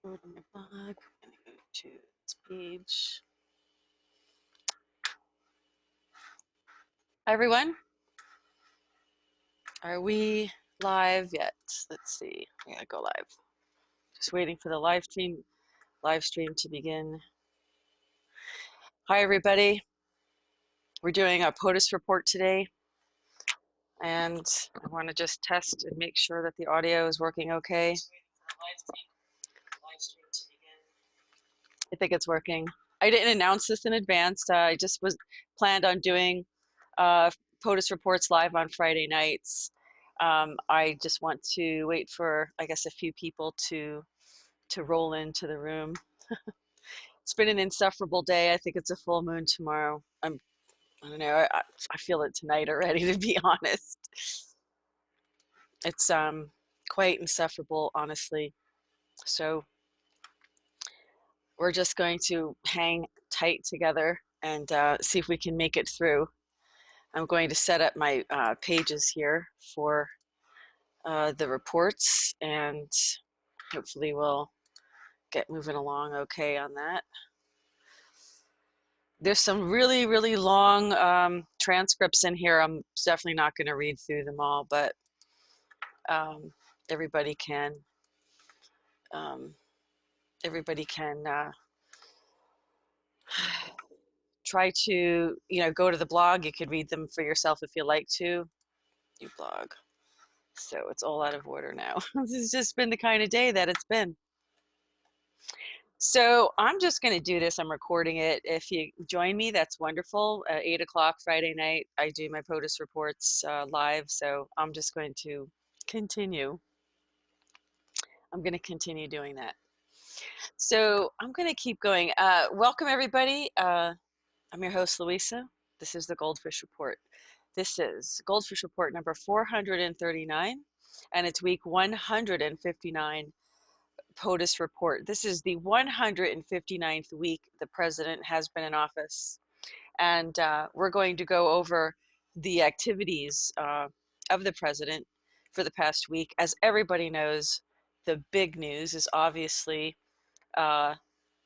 Go to my blog. I'm gonna go to this page. Hi everyone. Are we live yet? Let's see. I gotta go live. Just waiting for the live stream to begin. Hi everybody. We're doing a POTUS report today, and I want to just test and make sure that the audio is working okay. I think it's working. I didn't announce this in advance. I just was planned on doing POTUS reports live on Friday nights. I just want to wait for, I guess, a few people to roll into the room. It's been an insufferable day. I think it's a full moon tomorrow. I don't know. I feel it tonight already, to be honest. It's quite insufferable, honestly. So we're just going to hang tight together and see if we can make it through. I'm going to set up my pages here for the reports, and hopefully we'll get moving along okay on that. There's some really, really long transcripts in here. I'm definitely not going to read through them all, but everybody can try to, go to the blog. You could read them for yourself if you like to. You blog. So it's all out of order now. This has just been the kind of day that it's been. So I'm just going to do this. I'm recording it. If you join me, that's wonderful. 8 o'clock Friday night, I do my POTUS reports live. So I'm just going to continue. I'm going to continue doing that. So I'm going to keep going. Welcome, everybody. I'm your host, Louisa. This is the GoldFish Report. This is GoldFish Report number 439, and it's week 159 POTUS report. This is the 159th week the president has been in office, and we're going to go over the activities of the president for the past week. As everybody knows, the big news is obviously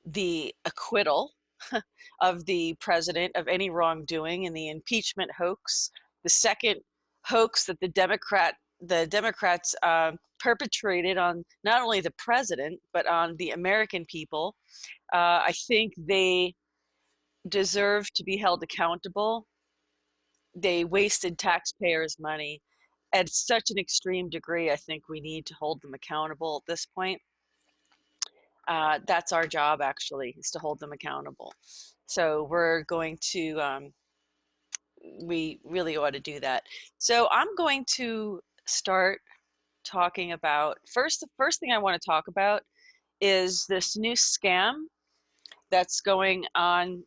the acquittal of the president of any wrongdoing in the impeachment hoax, the second hoax that the Democrats perpetrated on not only the president but on the American people. I think they deserve to be held accountable. They wasted taxpayers' money at such an extreme degree. I think we need to hold them accountable at this point. That's our job, actually, is to hold them accountable. So we're going to, we really ought to do that. So I'm going to start talking about, the first thing I want to talk about is this new scam that's going on.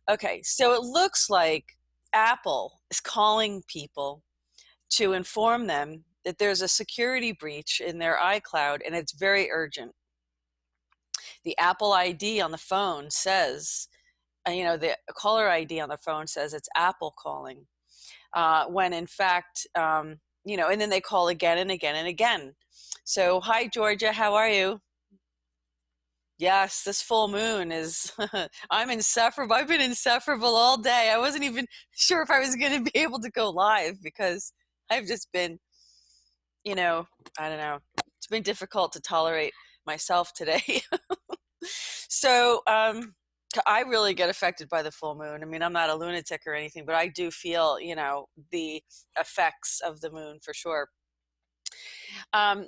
Okay, so it looks like Apple is calling people to inform them that there's a security breach in their iCloud, and it's very urgent. The Apple ID on the phone says, the caller ID on the phone says it's Apple calling, when in fact, and then they call again and again and again. So, hi, Georgia, how are you? Yes, this full moon is, I'm insufferable. I've been insufferable all day. I wasn't even sure if I was going to be able to go live because I've just been, I don't know. It's been difficult to tolerate myself today. So, I really get affected by the full moon. I mean, I'm not a lunatic or anything, but I do feel, the effects of the moon for sure.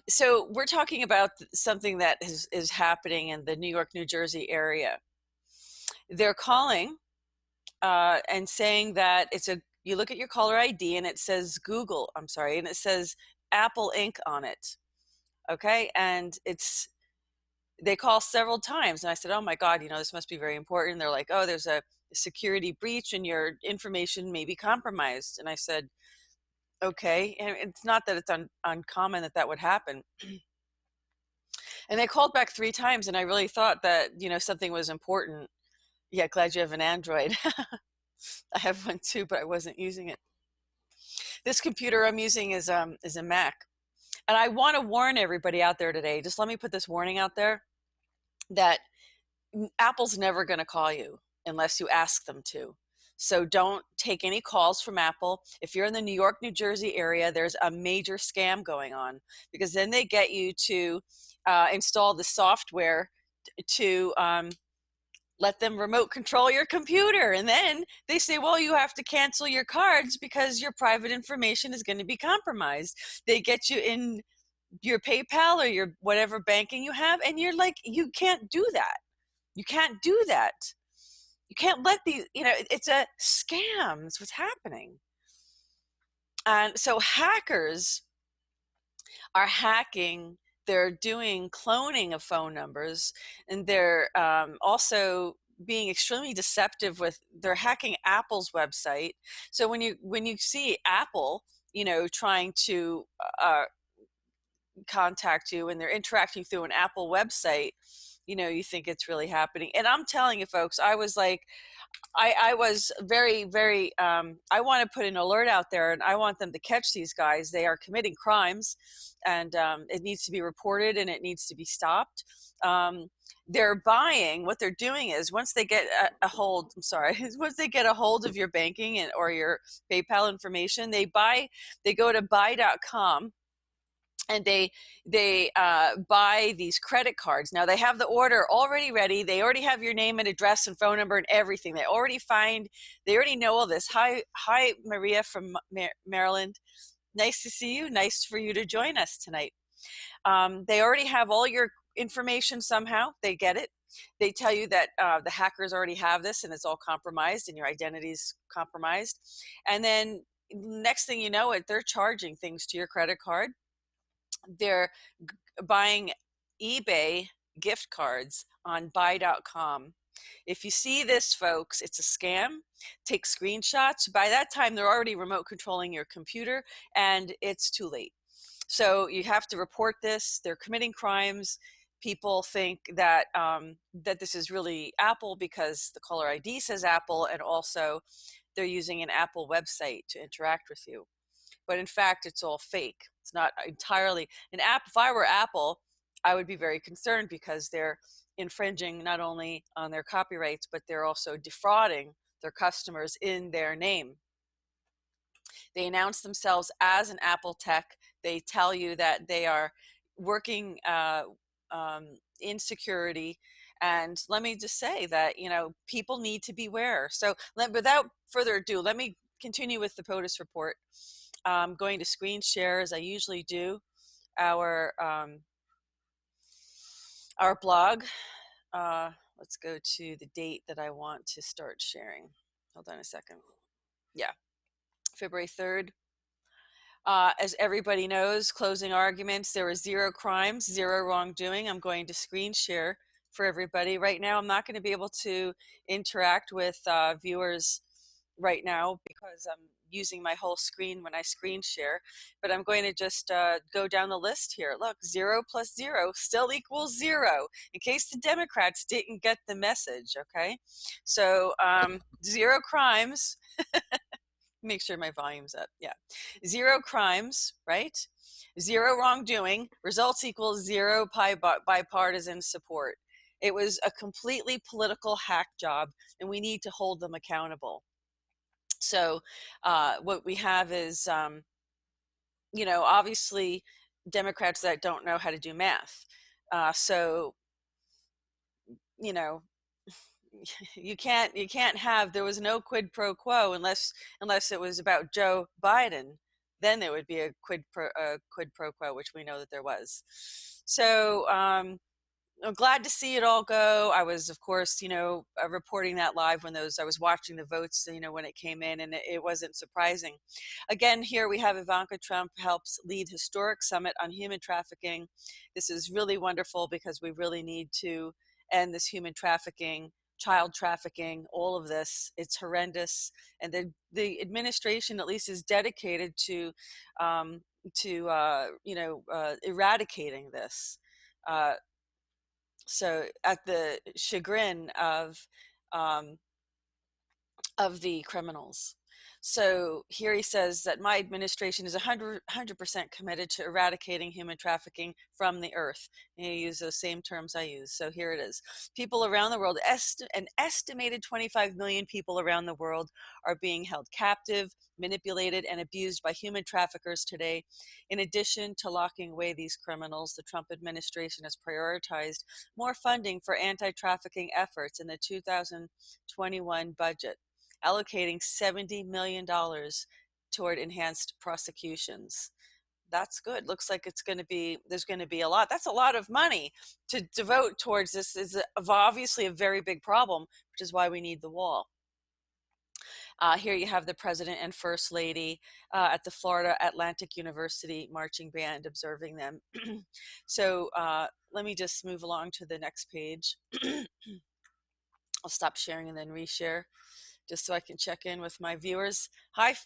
So we're talking about something that is happening in the New York, New Jersey area. They're calling and saying that you look at your caller ID and it says and it says Apple Inc. on it. Okay, and they call several times, and I said, oh my God, this must be very important. They're like, oh, there's a security breach and your information may be compromised. And I said, okay. And it's not that it's uncommon that would happen. And they called back 3 times, and I really thought that, something was important. Yeah, glad you have an Android. I have one too, but I wasn't using it. This computer I'm using is a Mac. And I want to warn everybody out there today, just let me put this warning out there, that Apple's never going to call you unless you ask them to. So don't take any calls from Apple. If you're in the New York, New Jersey area, there's a major scam going on, because then they get you to install the software to let them remote control your computer. And then they say, well, you have to cancel your cards because your private information is going to be compromised. They get you in your PayPal or your whatever banking you have, and you're like, you can't do that. You can't do that. You can't let these, it's a scam. That's what's happening. And so hackers are hacking. They're doing cloning of phone numbers, and they're also being extremely deceptive with, they're hacking Apple's website. So when you see Apple, trying to contact you, and they're interacting through an Apple website, you think it's really happening. And I'm telling you, folks, I was like, I was very, very, I want to put an alert out there, and I want them to catch these guys. They are committing crimes, and it needs to be reported, and it needs to be stopped. They're buying, what they're doing is, once they get a hold, I'm sorry, once they get a hold of your banking or your PayPal information, they go to buy.com, and they buy these credit cards. Now they have the order already ready. They already have your name and address and phone number and everything. They already know all this. Hi, Maria from Maryland. Nice to see you. Nice for you to join us tonight. They already have all your information somehow. They get it. They tell you that the hackers already have this, and it's all compromised, and your identity's compromised. And then next thing you know it, they're charging things to your credit card. They're buying eBay gift cards on buy.com. If you see this, folks, it's a scam. Take screenshots. By that time, they're already remote controlling your computer, and it's too late. So you have to report this. They're committing crimes. People think that that this is really Apple because the caller ID says Apple, and also they're using an Apple website to interact with you. But in fact, it's all fake. It's not entirely an app. If I were Apple, I would be very concerned, because they're infringing not only on their copyrights, but they're also defrauding their customers in their name. They announce themselves as an Apple tech. They tell you that they are working in security. And let me just say that, people need to beware. So without further ado, let me continue with the POTUS report. I'm going to screen share, as I usually do, our blog. Let's go to the date that I want to start sharing. Hold on a second. Yeah, February 3rd. As everybody knows, closing arguments, there were 0 crimes, 0 wrongdoing. I'm going to screen share for everybody. Right now, I'm not going to be able to interact with viewers right now, because I'm using my whole screen when I screen share, but I'm going to just go down the list here. Look, 0 plus 0 still equals 0, in case the Democrats didn't get the message, okay? So 0 crimes. Make sure my volume's up. Yeah. 0 crimes, right? 0 wrongdoing. Results equals 0 bipartisan support. It was a completely political hack job, and we need to hold them accountable. So what we have is, obviously Democrats that don't know how to do math. So, you can't have, there was no quid pro quo unless it was about Joe Biden. Then there would be a quid pro quo, which we know that there was. So I'm glad to see it all go. I was, of course, reporting that live when I was watching the votes, when it came in, and it wasn't surprising. Again, here we have Ivanka Trump helps lead historic summit on human trafficking. This is really wonderful, because we really need to end this human trafficking, child trafficking, all of this. It's horrendous, and the administration at least is dedicated to eradicating this. So at the chagrin of the criminals. So here he says that my administration is 100% committed to eradicating human trafficking from the earth. And he used those same terms I use. So here it is. People around the world, an estimated 25 million people around the world are being held captive, manipulated, and abused by human traffickers today. In addition to locking away these criminals, the Trump administration has prioritized more funding for anti-trafficking efforts in the 2021 budget, allocating $70 million toward enhanced prosecutions. That's good. Looks like there's going to be a lot. That's a lot of money to devote towards this. Is obviously a very big problem, which is why we need the wall. Here you have the president and first lady at the Florida Atlantic University marching band observing them. So let me just move along to the next page. I'll stop sharing and then reshare, just so I can check in with my viewers. Hi,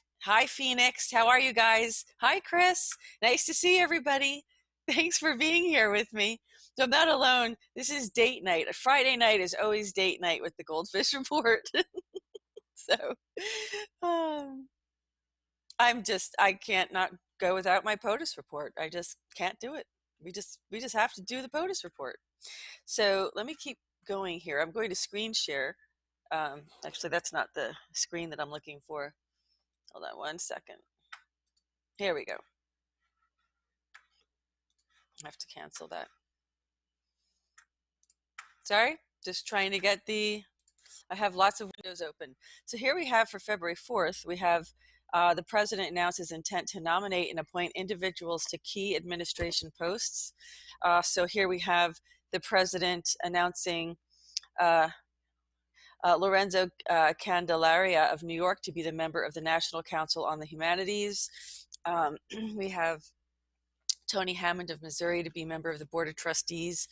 Phoenix. How are you guys? Hi, Chris. Nice to see everybody. Thanks for being here with me. So I'm not alone. This is date night. A Friday night is always date night with the GoldFish Report. So I can't not go without my POTUS report. I just can't do it. We just have to do the POTUS report. So let me keep going here. I'm going to screen share. Actually, that's not the screen that I'm looking for. Hold on one second. Here we go. I have to cancel that. Sorry, just trying to get I have lots of windows open. So here we have for February 4th, we have the president announced his intent to nominate and appoint individuals to key administration posts. So here we have the president announcing Lorenzo Candelaria of New York to be the member of the National Council on the Humanities. We have Tony Hammond of Missouri to be member of the Board of Trustees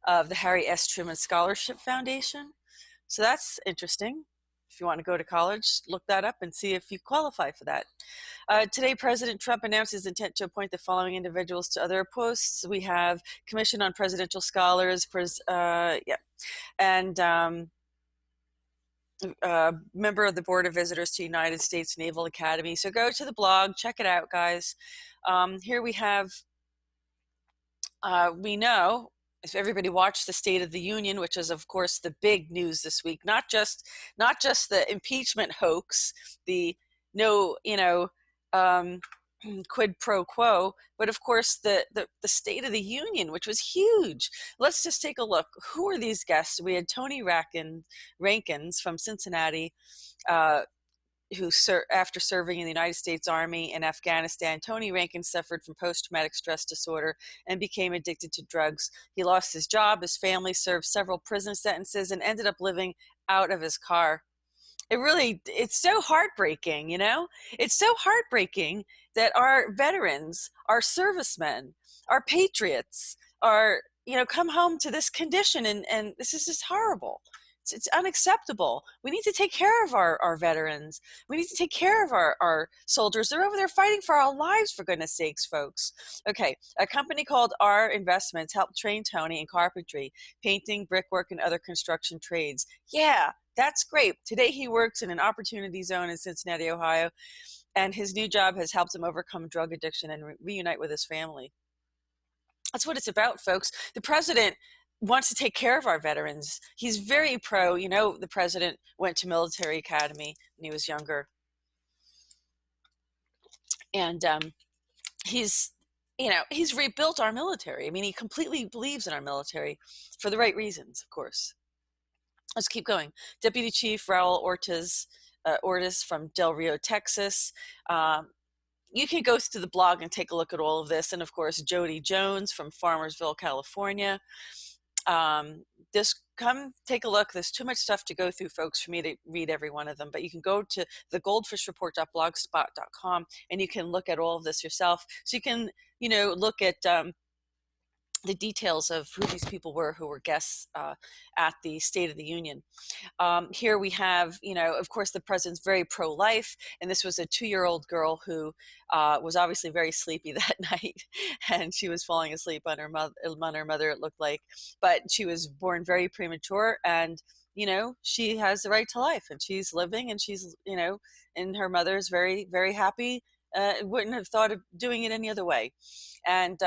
of the Harry S. Truman Scholarship Foundation. So that's interesting. If you want to go to college, look that up and see if you qualify for that. Today, President Trump announced his intent to appoint the following individuals to other posts. We have Commission on Presidential Scholars, and member of the Board of Visitors to United States Naval Academy. So go to the blog, check it out, guys. Here we have, we know, if everybody watched the State of the Union, which is of course the big news this week, not just the impeachment hoax, the quid pro quo, but of course the State of the Union, which was huge. Let's just take a look. Who are these guests? We had Tony Rankins from Cincinnati, who after serving in the United States Army in Afghanistan. Tony Rankins suffered from post-traumatic stress disorder and became addicted to drugs. He lost his job, his family, served several prison sentences, and ended up living out of his car. It's so heartbreaking, It's so heartbreaking that our veterans, our servicemen, our patriots come home to this condition, and this is just horrible. It's unacceptable. We need to take care of our veterans. We need to take care of our soldiers. They're over there fighting for our lives, for goodness sakes, folks. Okay, a company called R Investments helped train Tony in carpentry, painting, brickwork, and other construction trades. Yeah, that's great. Today he works in an opportunity zone in Cincinnati, Ohio, and his new job has helped him overcome drug addiction and reunite with his family. That's what it's about, folks. The president wants to take care of our veterans. He's very pro. The president went to military academy when he was younger. And he's rebuilt our military. I mean, he completely believes in our military for the right reasons, of course. Let's keep going. Deputy Chief Raul Ortiz from Del Rio, Texas. You can go to the blog and take a look at all of this. And of course, Jody Jones from Farmersville, California. Just come take a look. There's too much stuff to go through, folks, for me to read every one of them, but you can go to the goldfishreport.blogspot.com and you can look at all of this yourself. So you can, look at the details of who these people were who were guests at the State of the Union. Here we have, of course, the president's very pro-life, and this was a 2-year-old girl who was obviously very sleepy that night, and she was falling asleep on her mother, it looked like, but she was born very premature, and she has the right to life, and she's living, and she's, and her mother's very, very happy. Wouldn't have thought of doing it any other way. And,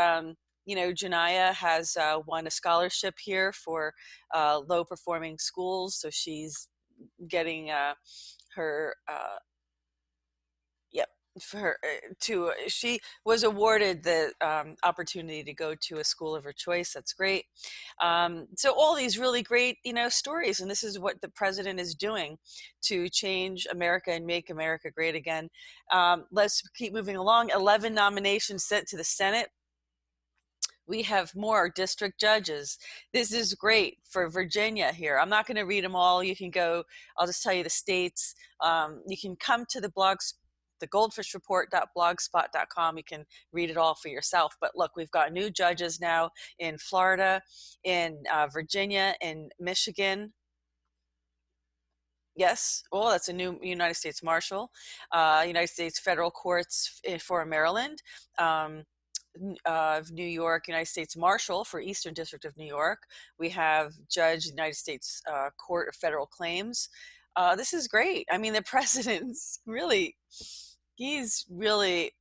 Janaya has won a scholarship here for low performing schools. So she's getting her, yep, for her she was awarded the opportunity to go to a school of her choice. That's great. So all these really great, stories, and this is what the president is doing to change America and make America great again. Let's keep moving along. 11 nominations sent to the Senate. We have more district judges. This is great for Virginia here. I'm not going to read them all. You can go, I'll just tell you the states. You can come to the blogs, the goldfishreport.blogspot.com. You can read it all for yourself. But look, we've got new judges now in Florida, in Virginia, in Michigan. Yes. Oh, that's a new United States Marshal. United States Federal Courts for Maryland. Of New York, United States Marshal for Eastern District of New York. We have Judge, United States Court of Federal Claims. This is great. I mean, the president's really, he's really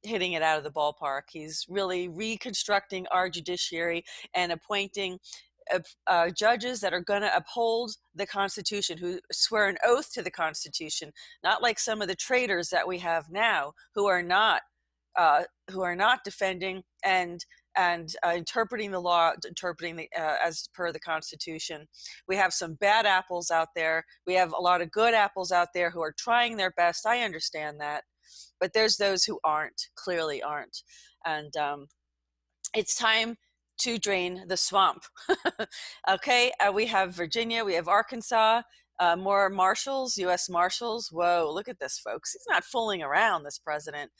hitting it out of the ballpark. He's really reconstructing our judiciary and appointing judges that are going to uphold the Constitution, who swear an oath to the Constitution, not like some of the traitors that we have now who are not defending and interpreting the law, as per the Constitution. We have some bad apples out there. We have a lot of good apples out there who are trying their best. I understand that, but there's those who clearly aren't. And it's time to drain the swamp. Okay, we have Virginia, we have Arkansas, more marshals, U.S. Marshals. Whoa, look at this, folks. He's not fooling around, this president.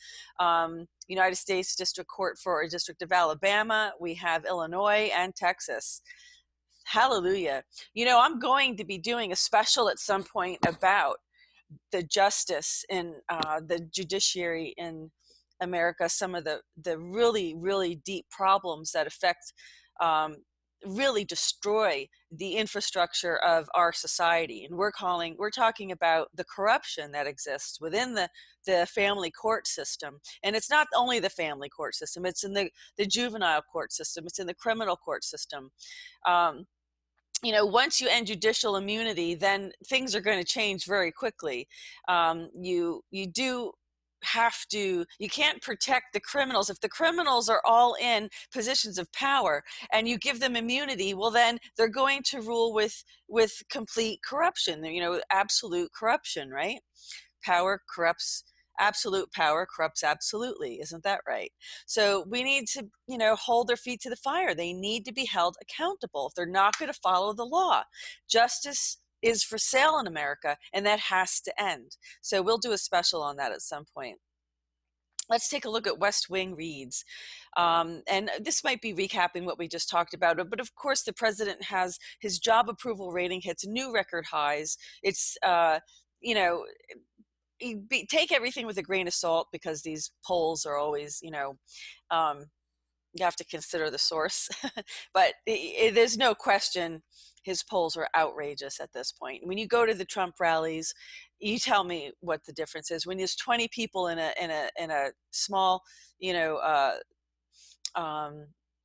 United States District Court for District of Alabama. We have Illinois and Texas. Hallelujah. I'm going to be doing a special at some point about the justice in the judiciary in America, some of the really, really deep problems that affect, really destroy the infrastructure of our society. And we're talking about the corruption that exists within the family court system. And it's not only the family court system, it's in the juvenile court system, it's in the criminal court system. Once you end judicial immunity, then things are going to change very quickly. You can't protect the criminals. If the criminals are all in positions of power and you give them immunity, well, then they're going to rule with complete corruption, absolute corruption, right? Absolute power corrupts absolutely. Isn't that right? So we need to, hold their feet to the fire. They need to be held accountable if they're not going to follow the law. Justice is for sale in America, and that has to end. So we'll do a special on that at some point. Let's take a look at West Wing reads. And this might be recapping what we just talked about, but of course the president has his job approval rating hits new record highs. It's, take everything with a grain of salt, because these polls are always, you have to consider the source. But there's no question his polls are outrageous at this point. When you go to the Trump rallies, you tell me what the difference is. When there's 20 people in a small, I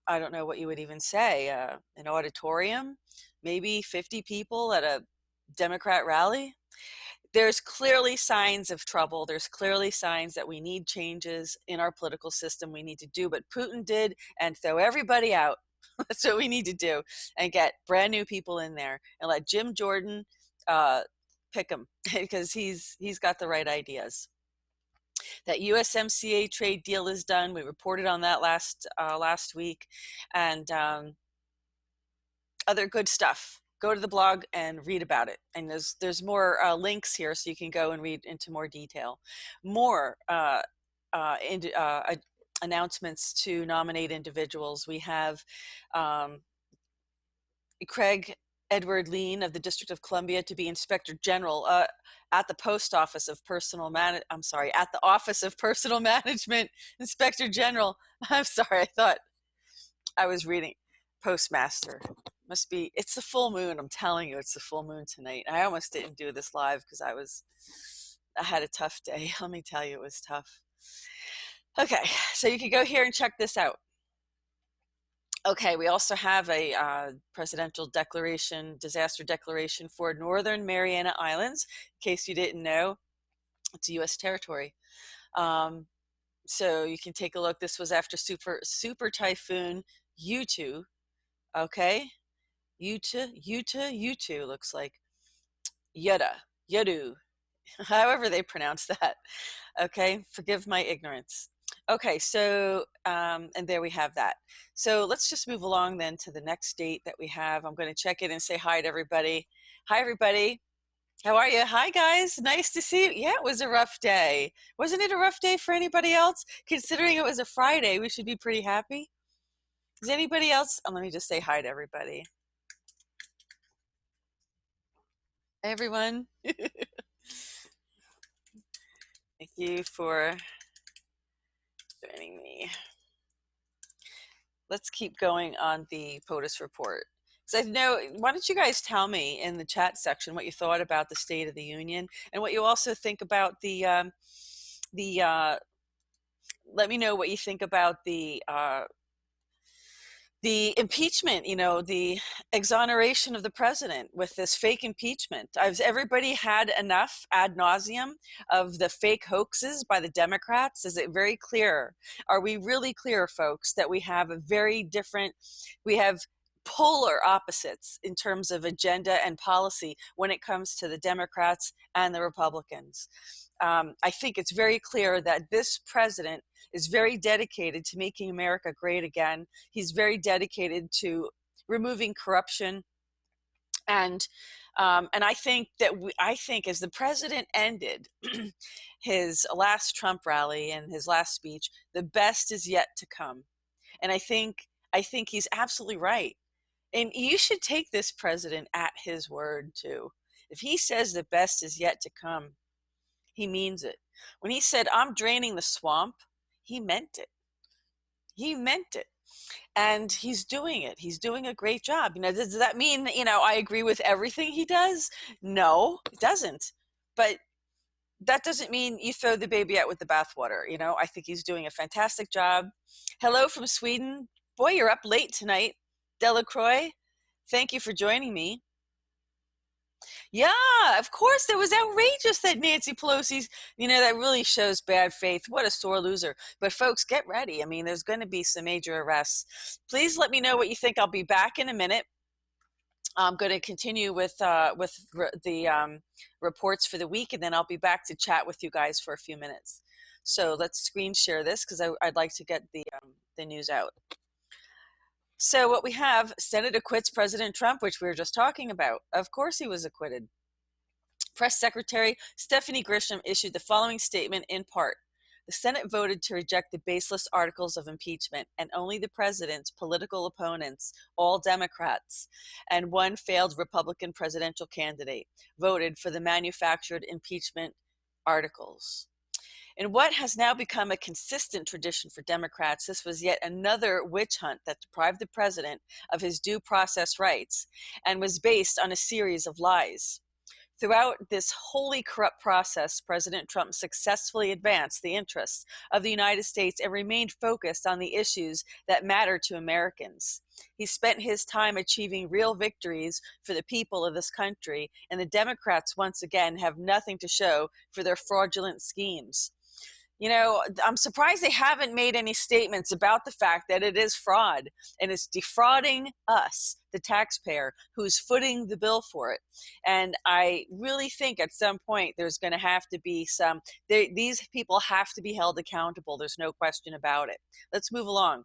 don't know what you would even say, an auditorium, maybe 50 people at a Democrat rally. There's clearly signs of trouble. There's clearly signs that we need changes in our political system. We need to do what Putin did and throw everybody out. That's what we need to do, and get brand new people in there and let Jim Jordan pick them, because he's got the right ideas. That USMCA trade deal is done. We reported on that last week, and other good stuff. Go to the blog and read about it. And there's more links here, so you can go and read into more detail. More announcements to nominate individuals. We have Craig Edward Lean of the District of Columbia to be Inspector General at the Post Office of Personal at the Office of Personal Management. Inspector General. I'm sorry, I thought I was reading Postmaster. Must be, it's the full moon. I'm telling you, it's the full moon tonight. I almost didn't do this live because I had a tough day. Let me tell you, it was tough. Okay, so you can go here and check this out. Okay, we also have a presidential declaration, disaster declaration for Northern Mariana Islands. In case you didn't know, it's a U.S. territory. So you can take a look. This was after super typhoon Yutu. Okay, Yutu looks like Yudu, however they pronounce that. Okay, forgive my ignorance. Okay, so, and there we have that. So let's just move along then to the next date that we have. I'm going to check in and say hi to everybody. Hi, everybody. How are you? Hi, guys. Nice to see you. Yeah, it was a rough day. Wasn't it a rough day for anybody else? Considering it was a Friday, we should be pretty happy. Is anybody else? Oh, let me just say hi to everybody. Hey, everyone. Thank you for joining me. Let's keep going on the POTUS report. Because I know, why don't you guys tell me in the chat section what you thought about the State of the Union and what you also think about let me know what you think about the impeachment, you know, the exoneration of the president with this fake impeachment. Has everybody had enough ad nauseum of the fake hoaxes by the Democrats? Is it very clear? Are we really clear, folks, that we have we have polar opposites in terms of agenda and policy when it comes to the Democrats and the Republicans? I think it's very clear that this president is very dedicated to making America great again. He's very dedicated to removing corruption, and I think as the president ended his last Trump rally and his last speech, the best is yet to come. And I think he's absolutely right. And you should take this president at his word too. If he says the best is yet to come, he means it. When he said, "I'm draining the swamp," he meant it. He meant it. And he's doing it. He's doing a great job. You know, does that mean, you know, I agree with everything he does? No, it doesn't. But that doesn't mean you throw the baby out with the bathwater. You know, I think he's doing a fantastic job. Hello from Sweden. Boy, you're up late tonight. Delacroix, thank you for joining me. Yeah, of course. That was outrageous that Nancy Pelosi's, you know, that really shows bad faith. What a sore loser. But folks, get ready. I mean, there's going to be some major arrests. Please let me know what you think. I'll be back in a minute. I'm going to continue with the reports for the week, and then I'll be back to chat with you guys for a few minutes. So let's screen share this because I'd like to get the news out. So what we have, Senate acquits President Trump, which we were just talking about. Of course he was acquitted. Press Secretary Stephanie Grisham issued the following statement in part. The Senate voted to reject the baseless articles of impeachment, and only the president's political opponents, all Democrats, and one failed Republican presidential candidate, voted for the manufactured impeachment articles. In what has now become a consistent tradition for Democrats, this was yet another witch hunt that deprived the president of his due process rights and was based on a series of lies. Throughout this wholly corrupt process, President Trump successfully advanced the interests of the United States and remained focused on the issues that matter to Americans. He spent his time achieving real victories for the people of this country, and the Democrats once again have nothing to show for their fraudulent schemes. You know, I'm surprised they haven't made any statements about the fact that it is fraud and it's defrauding us, the taxpayer, who's footing the bill for it. And I really think at some point there's going to have to be these people have to be held accountable. There's no question about it. Let's move along.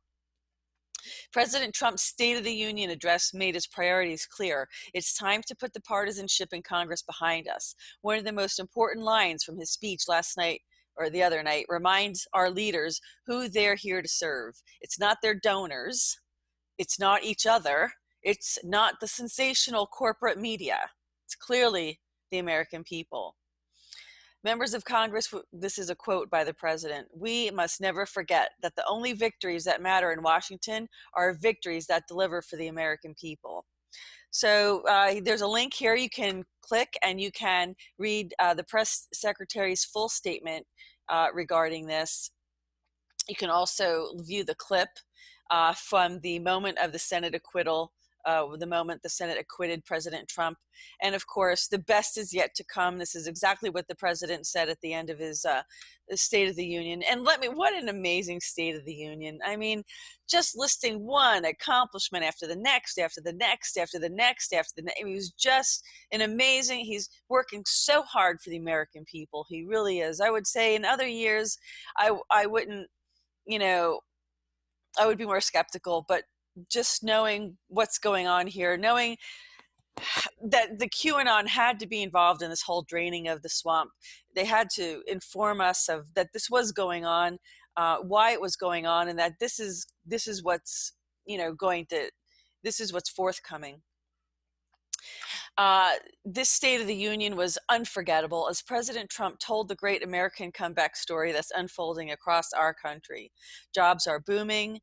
President Trump's State of the Union address made his priorities clear. It's time to put the partisanship in Congress behind us. One of the most important lines from his speech last night or the other night reminds our leaders who they're here to serve. It's not their donors. It's not each other. It's not the sensational corporate media. It's clearly the American people. Members of Congress, this is a quote by the president, "We must never forget that the only victories that matter in Washington are victories that deliver for the American people." So there's a link here you can click, and you can read the press secretary's full statement regarding this. You can also view the clip from the moment of the Senate acquittal, the moment the Senate acquitted President Trump. And of course, the best is yet to come. This is exactly what the president said at the end of his State of the Union. And what an amazing State of the Union. I mean, just listing one accomplishment after the next, after the next, after the next, after the next. It was just an amazing, he's working so hard for the American people. He really is. I would say in other years, I wouldn't, I would be more skeptical, but just knowing what's going on here, knowing that the QAnon had to be involved in this whole draining of the swamp, they had to inform us of that this was going on, why it was going on, and that this is what's this is what's forthcoming. This State of the Union was unforgettable as President Trump told the great American comeback story that's unfolding across our country. Jobs are booming,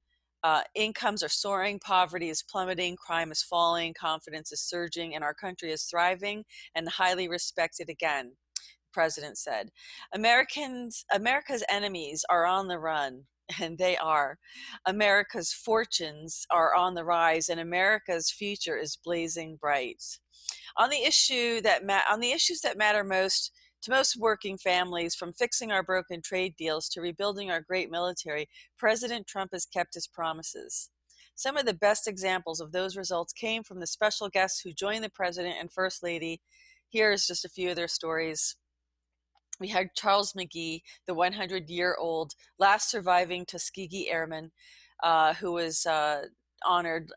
incomes are soaring, poverty is plummeting, crime is falling, confidence is surging, and our country is thriving and highly respected again, the president said. America's enemies are on the run. And they are. America's fortunes are on the rise, and America's future is blazing bright. On the issues that matter most to most working families, from fixing our broken trade deals to rebuilding our great military, President Trump has kept his promises. Some of the best examples of those results came from the special guests who joined the president and first lady. Here's just a few of their stories. We had Charles McGee, the 100-year-old last surviving Tuskegee Airman, who was honored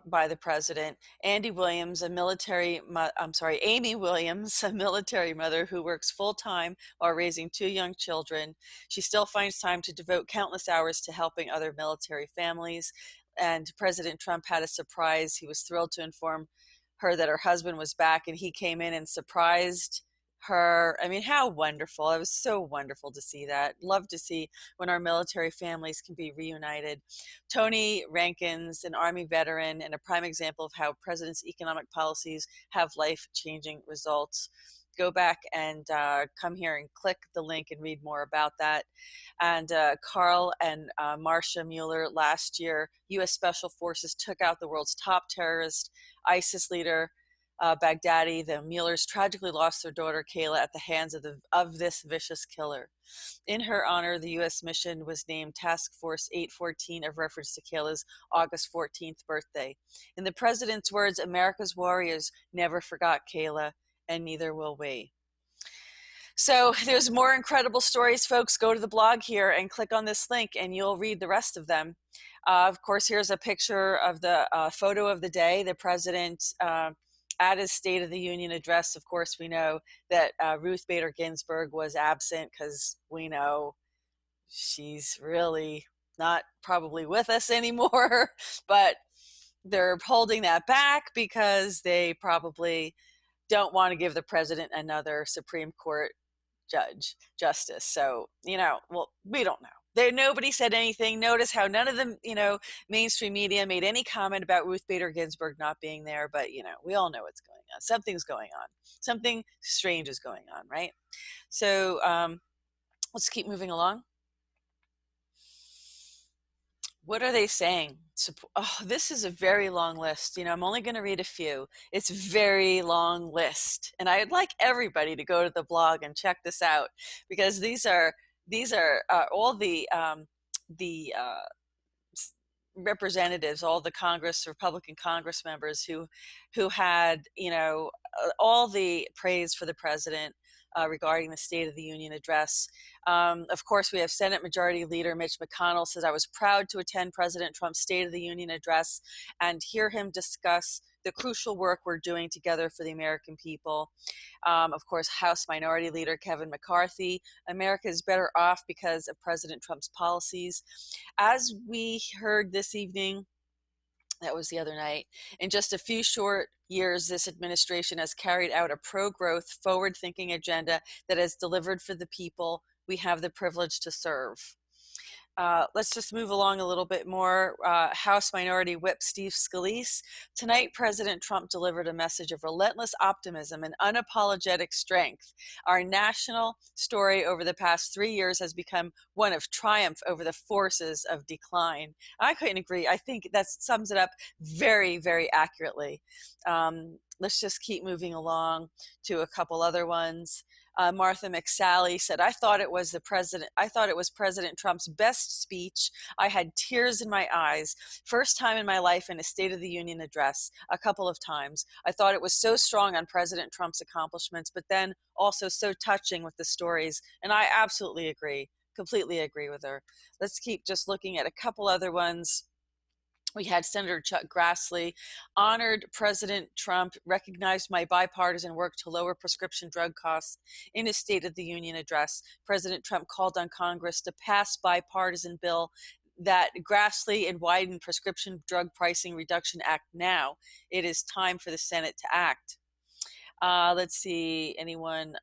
by the president. Amy Williams, a military mother who works full-time while raising 2 young children. She still finds time to devote countless hours to helping other military families. And President Trump had a surprise. He was thrilled to inform her that her husband was back, and he came in and surprised her. I mean, how wonderful. It was so wonderful to see that. Love to see when our military families can be reunited. Tony Rankins, an Army veteran and a prime example of how president's economic policies have life-changing results. Go back and come here and click the link and read more about that. And Carl and Marcia Mueller, last year, U.S. Special Forces took out the world's top terrorist, ISIS leader, Baghdadi. The Muellers tragically lost their daughter, Kayla, at the hands of this vicious killer. In her honor, the U.S. mission was named Task Force 814, of reference to Kayla's August 14th birthday. In the president's words, America's warriors never forgot Kayla, and neither will we. So there's more incredible stories, folks. Go to the blog here and click on this link, and you'll read the rest of them. Of course, here's a picture of the photo of the day. The president at his State of the Union address. Of course, we know that Ruth Bader Ginsburg was absent because we know she's really not probably with us anymore, but they're holding that back because they probably don't want to give the president another Supreme Court justice. So, well, we don't know. Nobody said anything. Notice how none of the, mainstream media made any comment about Ruth Bader Ginsburg not being there. But, we all know what's going on. Something's going on. Something strange is going on, right? So let's keep moving along. What are they saying? This is a very long list. I'm only going to read a few. It's a very long list. And I'd like everybody to go to the blog and check this out, because these are all the representatives, all the Republican Congress members who had, all the praise for the president regarding the State of the Union address. Of course, we have Senate Majority Leader Mitch McConnell says, "I was proud to attend President Trump's State of the Union address and hear him discuss the crucial work we're doing together for the American people." Of course, House Minority Leader Kevin McCarthy, "America is better off because of President Trump's policies." As we heard this evening, that was the other night, in just a few short years, this administration has carried out a pro-growth, forward-thinking agenda that has delivered for the people we have the privilege to serve. Let's just move along a little bit more. House Minority Whip Steve Scalise. Tonight, President Trump delivered a message of relentless optimism and unapologetic strength. Our national story over the past 3 years has become one of triumph over the forces of decline. I couldn't agree. I think that sums it up very, very accurately. Let's just keep moving along to a couple other ones. Martha McSally said, I thought it was President Trump's best speech. I had tears in my eyes. First time in my life in a State of the Union address, a couple of times. I thought it was so strong on President Trump's accomplishments, but then also so touching with the stories. And I absolutely agree, completely agree with her. Let's keep just looking at a couple other ones. We had Senator Chuck Grassley, honored President Trump, recognized my bipartisan work to lower prescription drug costs in his State of the Union address. President Trump called on Congress to pass bipartisan bill that Grassley and Wyden Prescription Drug Pricing Reduction Act now. It is time for the Senate to act. Let's see, anyone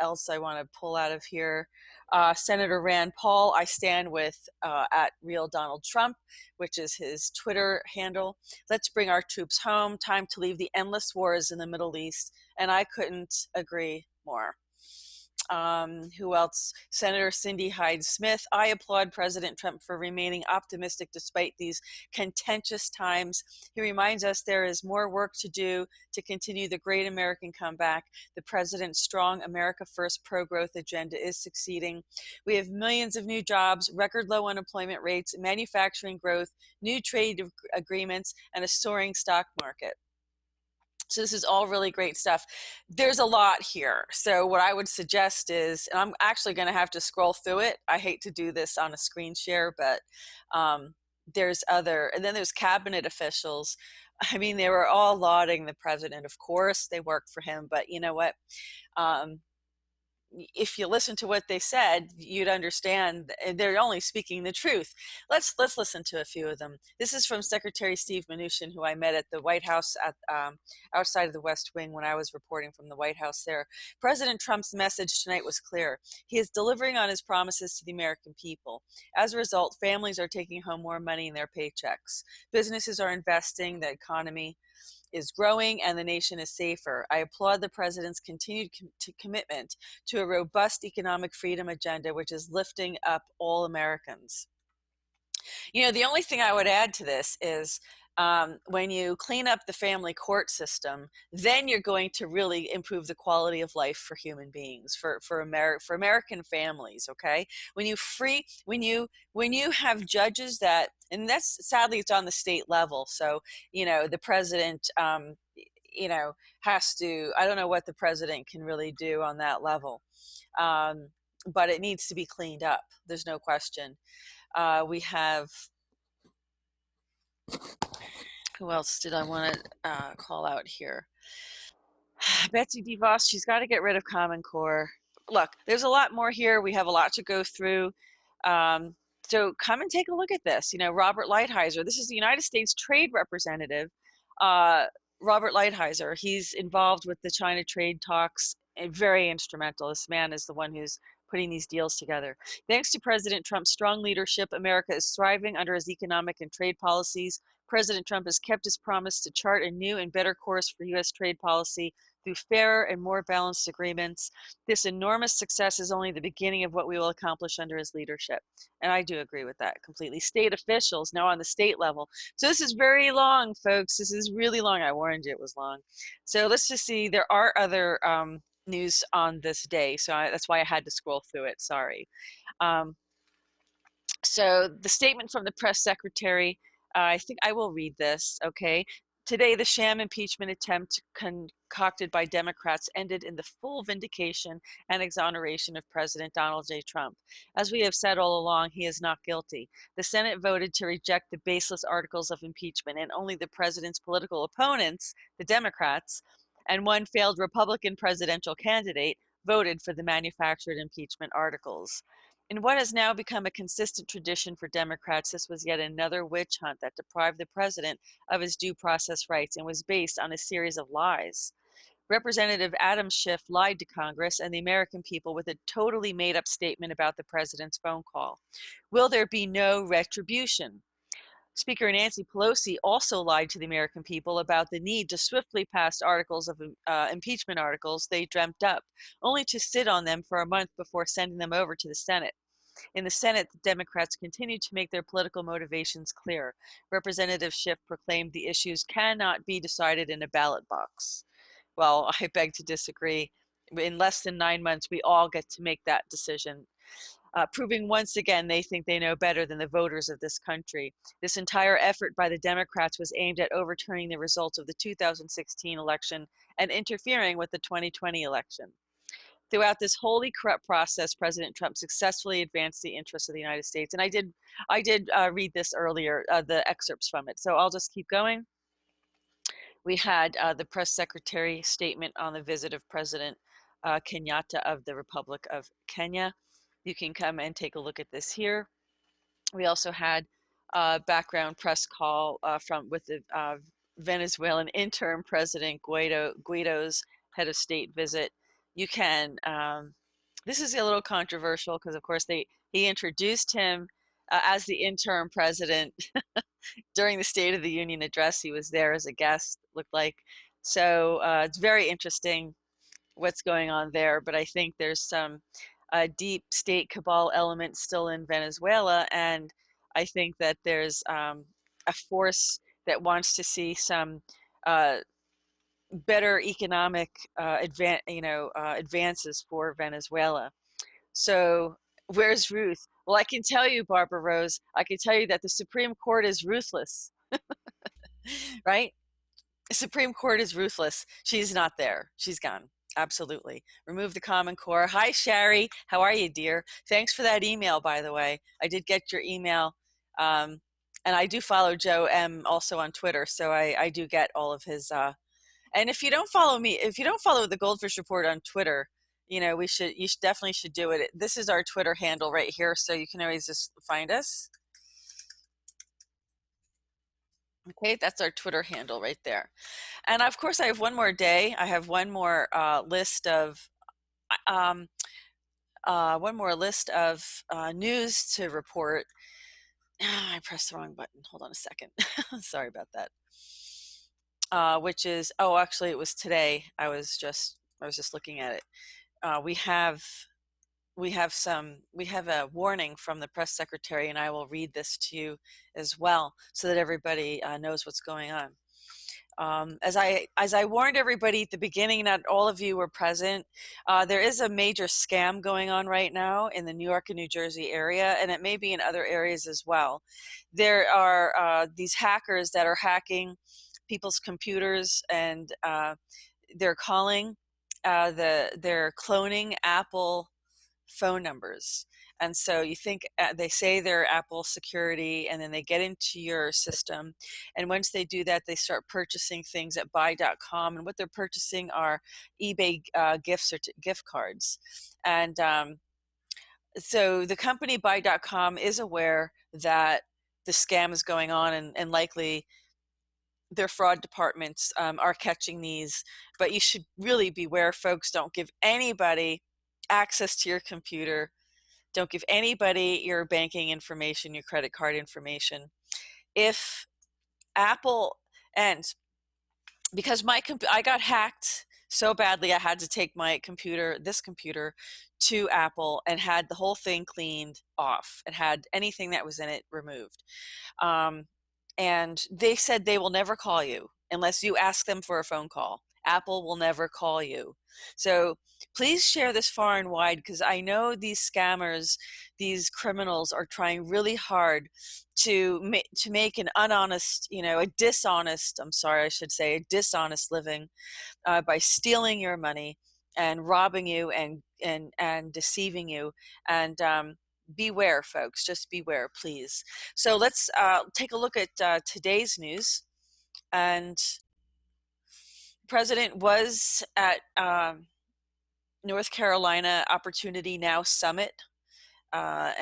else I want to pull out of here? Senator Rand Paul, I stand with at Real Donald Trump, which is his Twitter handle. Let's bring our troops home. Time to leave the endless wars in the Middle East. And I couldn't agree more. Who else? Senator Cindy Hyde Smith. I applaud President Trump for remaining optimistic despite these contentious times. He reminds us there is more work to do to continue the great American comeback. The president's strong America First pro-growth agenda is succeeding. We have millions of new jobs, record low unemployment rates, manufacturing growth, new trade agreements, and a soaring stock market. So this is all really great stuff. There's a lot here. So what I would suggest is, and I'm actually going to have to scroll through it. I hate to do this on a screen share, but there's other, and then there's cabinet officials. I mean, they were all lauding the president. Of course, they work for him, but you know what? If you listen to what they said, you'd understand they're only speaking the truth. Let's listen to a few of them. This is from Secretary Steve Mnuchin, who I met at the White House at outside of the West Wing when I was reporting from the White House there. President Trump's message tonight was clear. He is delivering on his promises to the American people. As a result, families are taking home more money in their paychecks. Businesses are investing, the economy is growing, and the nation is safer. I applaud the president's continued commitment to a robust economic freedom agenda, which is lifting up all Americans. You know, the only thing I would add to this is when you clean up the family court system, then you're going to really improve the quality of life for human beings, for American families. Okay, when you have judges that, and that's sadly it's on the state level. So you know the president, you know, has to. I don't know what the president can really do on that level, but it needs to be cleaned up. There's no question. We have. Who else did I want to call out here? Betsy DeVos, she's got to get rid of Common Core. Look, there's a lot more here. We have a lot to go through. So come and take a look at this. You know, Robert Lighthizer, this is the United States Trade Representative. Robert Lighthizer, he's involved with the China trade talks and very instrumental. This man is the one who's putting these deals together. Thanks to President Trump's strong leadership, America is thriving under his economic and trade policies. President Trump has kept his promise to chart a new and better course for U.S. trade policy through fairer and more balanced agreements. This enormous success is only the beginning of what we will accomplish under his leadership. And I do agree with that completely. State officials, now on the state level. So this is very long, folks. This is really long. I warned you it was long. So let's just see. There are other news on this day. So that's why I had to scroll through it. Sorry. So the statement from the press secretary, I think I will read this, okay? Today, the sham impeachment attempt concocted by Democrats ended in the full vindication and exoneration of President Donald J. Trump. As we have said all along, he is not guilty. The Senate voted to reject the baseless articles of impeachment, and only the president's political opponents, the Democrats, and one failed Republican presidential candidate voted for the manufactured impeachment articles. In what has now become a consistent tradition for Democrats, this was yet another witch hunt that deprived the president of his due process rights and was based on a series of lies. Representative Adam Schiff lied to Congress and the American people with a totally made-up statement about the president's phone call. Will there be no retribution? Speaker Nancy Pelosi also lied to the American people about the need to swiftly pass articles of impeachment articles they dreamt up, only to sit on them for a month before sending them over to the Senate. In the Senate, the Democrats continued to make their political motivations clear. Representative Schiff proclaimed the issues cannot be decided in a ballot box. Well, I beg to disagree. In less than 9 months, we all get to make that decision, proving once again they think they know better than the voters of this country. This entire effort by the Democrats was aimed at overturning the results of the 2016 election and interfering with the 2020 election. Throughout this wholly corrupt process, President Trump successfully advanced the interests of the United States. And I did read this earlier, the excerpts from it. So I'll just keep going. We had the press secretary statement on the visit of President Kenyatta of the Republic of Kenya. You can come and take a look at this here. We also had a background press call with the Venezuelan interim president Guaido's head of state visit. You can, this is a little controversial because of course he introduced him as the interim president during the State of the Union address. He was there as a guest, looked like. So it's very interesting what's going on there, but I think there's some deep state cabal element still in Venezuela, and I think that there's a force that wants to see some better economic advances for Venezuela. So where's Ruth? Well, I can tell you, Barbara Rose, I can tell you that the Supreme Court is ruthless, right? The Supreme Court is ruthless. She's not there. She's gone. Absolutely. Remove the Common Core. Hi, Sherry. How are you, dear? Thanks for that email, by the way. I did get your email. And I do follow Joe M also on Twitter, so I do get all of his. And if you don't follow me, if you don't follow the GoldFish Report on Twitter, you definitely should do it. This is our Twitter handle right here, so you can always just find us. Okay, that's our Twitter handle right there. And of course, I have one more day. I have one more list of news to report. I pressed the wrong button. Hold on a second. Sorry about that. Which is, oh, actually, it was today. I was just looking at it. We have a warning from the press secretary, and I will read this to you as well so that everybody knows what's going on. As I warned everybody at the beginning, not all of you were present, there is a major scam going on right now in the New York and New Jersey area, and it may be in other areas as well. There are these hackers that are hacking people's computers, and they're cloning Apple phone numbers. And so you think they say they're Apple security, and then they get into your system. And once they do that, they start purchasing things at buy.com. And what they're purchasing are eBay gift cards. And so the company buy.com is aware that the scam is going on, and likely their fraud departments are catching these. But you should really beware, folks. Don't give anybody access to your computer. Don't give anybody your banking information, your credit card information. If Apple, and because I got hacked so badly, I had to take my this computer to Apple and had the whole thing cleaned off and had anything that was in it removed. And they said they will never call you unless you ask them for a phone call. Apple will never call you. So please share this far and wide, because I know these scammers, these criminals are trying really hard to make an dishonest living by stealing your money and robbing you and deceiving you. And beware, folks, just beware, please. So let's take a look at today's news. And the president was at North Carolina Opportunity Now Summit,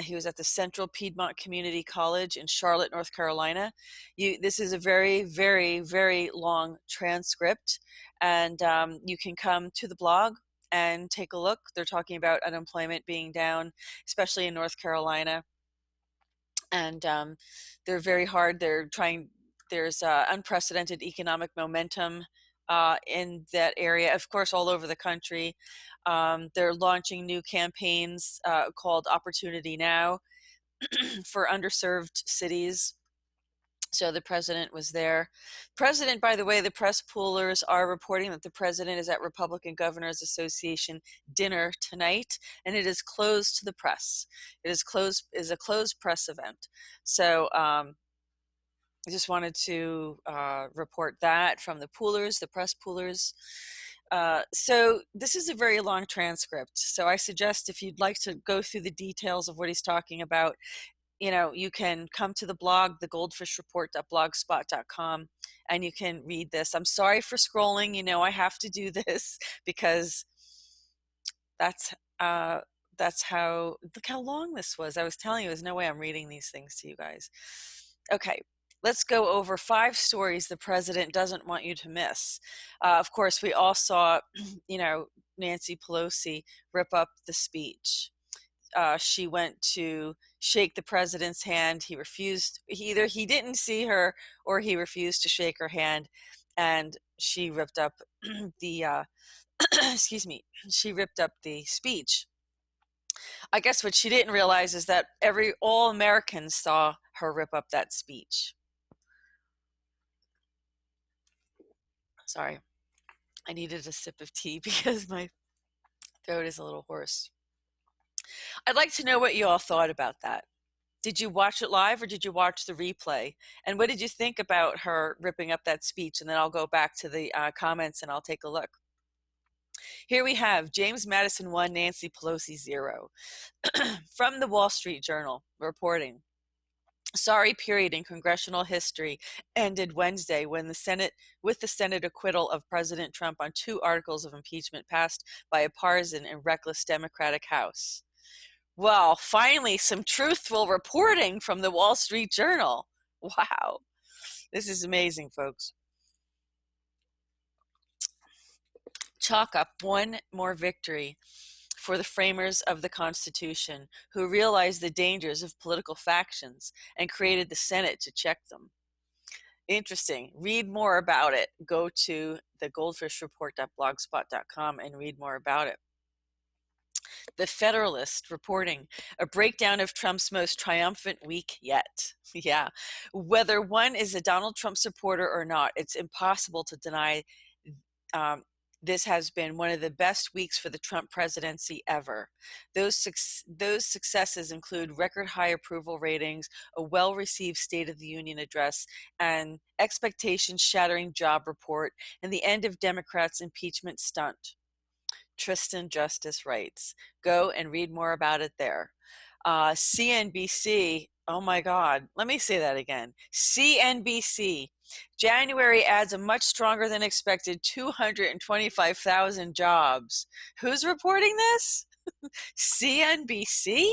He was at the Central Piedmont Community College in Charlotte, North Carolina. This is a very, very, very long transcript, and you can come to the blog and take a look. They're talking about unemployment being down, especially in North Carolina, and they're very hard. There's unprecedented economic momentum in that area, of course, all over the country. They're launching new campaigns called Opportunity Now for underserved cities. So the president was there. President, by the way, the press poolers are reporting that the president is at Republican Governors Association dinner tonight, and it is closed to the press. It is a closed press event. So I just wanted to report that from the poolers, the press poolers. So this is a very long transcript. So I suggest if you'd like to go through the details of what he's talking about, you can come to the blog, the goldfishreport.blogspot.com, and you can read this. I'm sorry for scrolling. I have to do this because that's how, look how long this was. I was telling you, there's no way I'm reading these things to you guys. Okay, let's go over 5 stories the president doesn't want you to miss. Of course, we all saw, Nancy Pelosi rip up the speech. She went to shake the president's hand. He refused. Either he didn't see her or he refused to shake her hand, and she ripped up the excuse me. She ripped up the speech. I guess what she didn't realize is that all Americans saw her rip up that speech. Sorry, I needed a sip of tea because my throat is a little hoarse. I'd like to know what you all thought about that. Did you watch it live or did you watch the replay? And what did you think about her ripping up that speech? And then I'll go back to the comments and I'll take a look. Here we have James Madison 1, Nancy Pelosi 0. From the Wall Street Journal reporting. Sorry period in congressional history ended Wednesday when the Senate acquittal of President Trump on 2 articles of impeachment passed by a partisan and reckless Democratic House. Well, finally, some truthful reporting from the Wall Street Journal. Wow. This is amazing, folks. Chalk up one more victory for the framers of the Constitution, who realized the dangers of political factions and created the Senate to check them. Interesting. Read more about it. Go to the goldfishreport.blogspot.com and read more about it. The Federalist reporting a breakdown of Trump's most triumphant week yet. Yeah. Whether one is a Donald Trump supporter or not, it's impossible to deny this has been one of the best weeks for the Trump presidency ever. Those successes include record high approval ratings, a well-received State of the Union address, an expectation-shattering job report, and the end of Democrats' impeachment stunt. Tristan Justice writes. Go and read more about it there. CNBC, oh my God, let me say that again. CNBC, January adds a much stronger than expected 225,000 jobs. Who's reporting this? CNBC?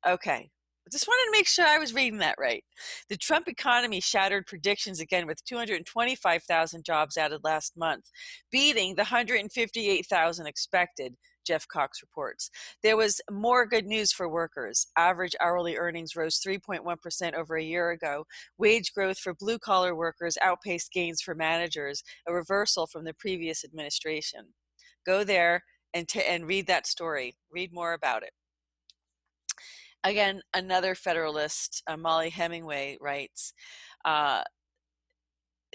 Okay. I just wanted to make sure I was reading that right. The Trump economy shattered predictions again with 225,000 jobs added last month, beating the 158,000 expected, Jeff Cox reports. There was more good news for workers. Average hourly earnings rose 3.1% over a year ago. Wage growth for blue-collar workers outpaced gains for managers, a reversal from the previous administration. Go there and read that story. Read more about it. Again, another Federalist, Molly Hemingway, writes,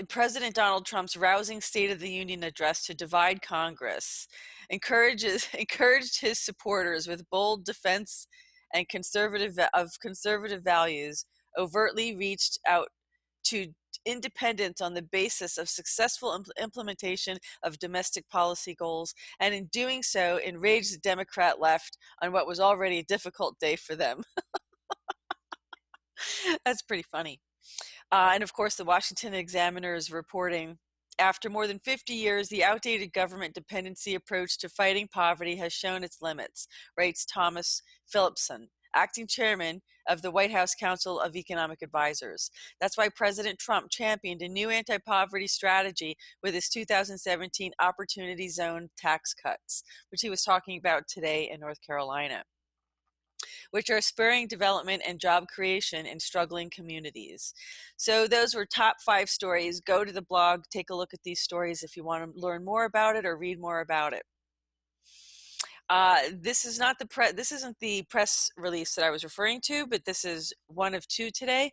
President Donald Trump's rousing State of the Union address to divide Congress encouraged his supporters with bold defense and conservative values, overtly reached out to independents on the basis of successful implementation of domestic policy goals, and in doing so enraged the Democrat left on what was already a difficult day for them. That's pretty funny. And of course, the Washington Examiner is reporting, after more than 50 years, the outdated government dependency approach to fighting poverty has shown its limits, writes Thomas Phillipson, acting chairman of the White House Council of Economic Advisors. That's why President Trump championed a new anti-poverty strategy with his 2017 Opportunity Zone tax cuts, which he was talking about today in North Carolina, which are spurring development and job creation in struggling communities. So those were top 5 stories. Go to the blog, take a look at these stories if you want to learn more about it or read more about it. This isn't the press release that I was referring to, but this is one of 2 today.